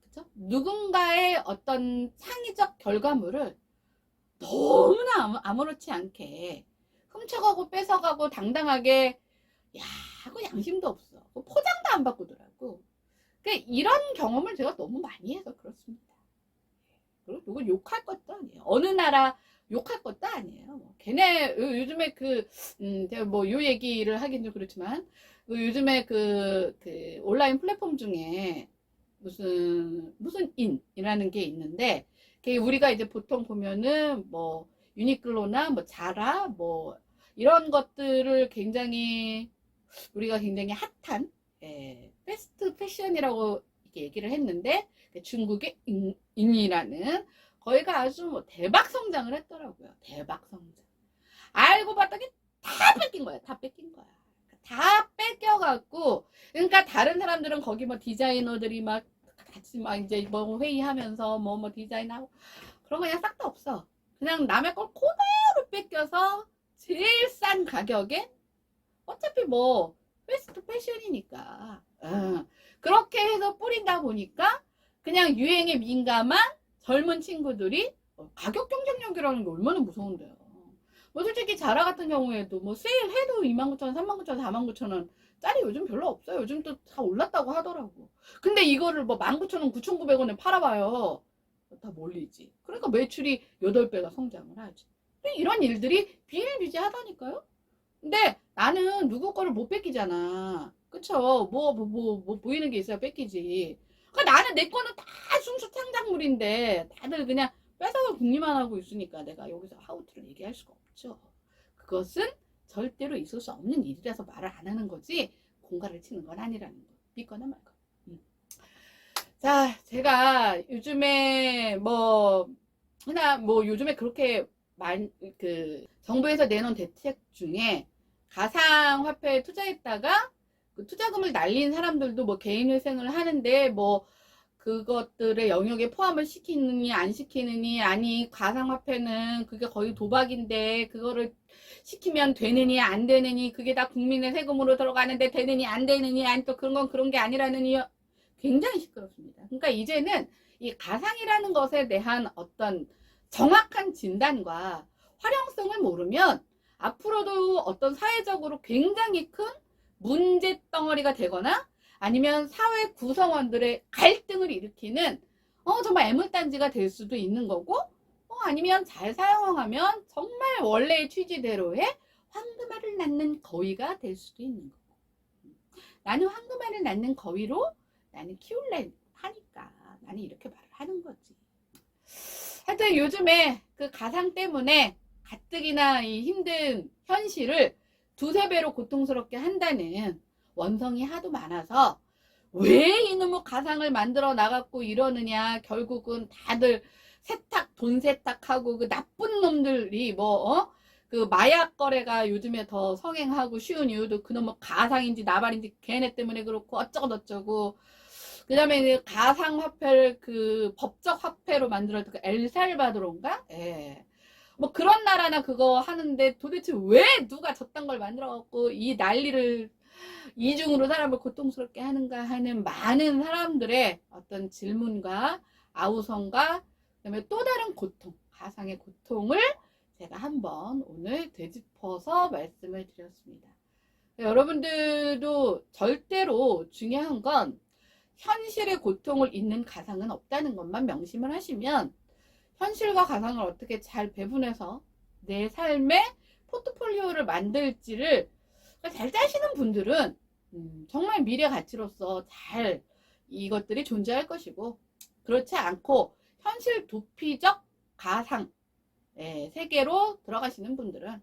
A: 그쵸? 누군가의 어떤 창의적 결과물을 너무나 아무렇지 않게 훔쳐가고 뺏어가고 당당하게 하고 양심도 없어. 포장도 안 바꾸더라고. 그러니까 이런 경험을 제가 너무 많이 해서 그렇습니다. 그리고 누굴 욕할 것도 아니에요. 어느 나라 욕할 것도 아니에요. 걔네 요즘에 제가 요 얘기를 하긴 좀 그렇지만 요즘에 그 온라인 플랫폼 중에 무슨 인이라는 게 있는데 우리가 이제 보통 보면은 유니클로나 자라 이런 것들을 우리가 굉장히 핫한 패스트 패션이라고 이렇게 얘기를 했는데 중국의 인이라는 거기가 아주 대박 성장을 했더라고요. 대박 성장. 알고 봤더니 다 뺏긴 거야. 다 뺏긴 거야. 다 뺏겨갖고 그러니까 다른 사람들은 거기 디자이너들이 같이 이제 회의하면서 디자인하고 그런 거 그냥 싹 다 없어. 그냥 남의 걸 그대로 뺏겨서 제일 싼 가격에 어차피 패스트 패션이니까 그렇게 해서 뿌린다 보니까 그냥 유행에 민감한 젊은 친구들이 가격 경쟁력이라는 게 얼마나 무서운데요. 솔직히 자라 같은 경우에도 세일 해도 29,000원, 39,000원, 49,000원 짜리 요즘 별로 없어요. 요즘 또 다 올랐다고 하더라고. 근데 이거를 19,000원, 9,900원에 팔아봐요. 다 몰리지. 그러니까 매출이 8배가 성장을 하지. 이런 일들이 비일비재하다니까요. 근데 나는 누구 거를 못 뺏기잖아. 그쵸? 보이는 게 있어야 뺏기지. 그러니까 나는 내 거는 다 순수 창작물인데 다들 그냥 뺏어서 궁리만 하고 있으니까 내가 여기서 하우트를 얘기할 수가 없죠. 그것은 절대로 있을 수 없는 일이라서 말을 안 하는 거지 공갈을 치는 건 아니라는 거. 믿거나 말거나. 자, 제가 요즘에 요즘에 그렇게 정부에서 내놓은 대책 중에 가상화폐에 투자했다가 그 투자금을 날린 사람들도 개인회생을 하는데 그것들의 영역에 포함을 시키느니 안 시키느니 아니 가상화폐는 그게 거의 도박인데 그거를 시키면 되느니 안 되느니 그게 다 국민의 세금으로 들어가는데 되느니 안 되느니 아니 또 그런 게 아니라느니 굉장히 시끄럽습니다. 그러니까 이제는 이 가상이라는 것에 대한 어떤 정확한 진단과 활용성을 모르면 앞으로도 어떤 사회적으로 굉장히 큰 문제덩어리가 되거나 아니면 사회 구성원들의 갈등을 일으키는 정말 애물단지가 될 수도 있는 거고 아니면 잘 사용하면 정말 원래의 취지대로의 황금알을 낳는 거위가 될 수도 있는 거고 나는 황금알을 낳는 거위로 나는 키울래 하니까 나는 이렇게 말을 하는 거지. 하여튼 요즘에 그 가상 때문에 가뜩이나 이 힘든 현실을 두세 배로 고통스럽게 한다는 원성이 하도 많아서 왜 이놈의 가상을 만들어 나갔고 이러느냐. 결국은 다들 돈 세탁하고 그 나쁜 놈들이 그 마약 거래가 요즘에 더 성행하고 쉬운 이유도 그놈의 가상인지 나발인지 걔네 때문에 그렇고 어쩌고 그 다음에 가상화폐를 그 법적 화폐로 만들었던 그 엘살바도르인가? 예. 그런 나라나 그거 하는데 도대체 왜 누가 저딴 걸 만들어갖고 이 난리를 이중으로 사람을 고통스럽게 하는가 하는 많은 사람들의 어떤 질문과 아우성과 그다음에 또 다른 고통, 가상의 고통을 제가 한번 오늘 되짚어서 말씀을 드렸습니다. 여러분들도 절대로 중요한 건 현실의 고통을 잊는 가상은 없다는 것만 명심을 하시면 현실과 가상을 어떻게 잘 배분해서 내 삶의 포트폴리오를 만들지를 잘 짜시는 분들은 정말 미래 가치로서 잘 이것들이 존재할 것이고, 그렇지 않고 현실 도피적 가상 세계로 들어가시는 분들은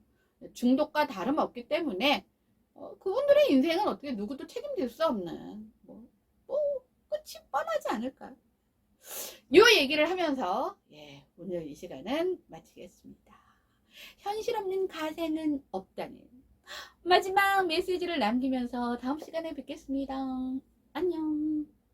A: 중독과 다름없기 때문에 그분들의 인생은 어떻게 누구도 책임질 수 없는 뭐 끝이 뻔하지 않을까요? 이 얘기를 하면서 오늘 이 시간은 마치겠습니다. 현실 없는 가상은 없다는 마지막 메시지를 남기면서 다음 시간에 뵙겠습니다. 안녕.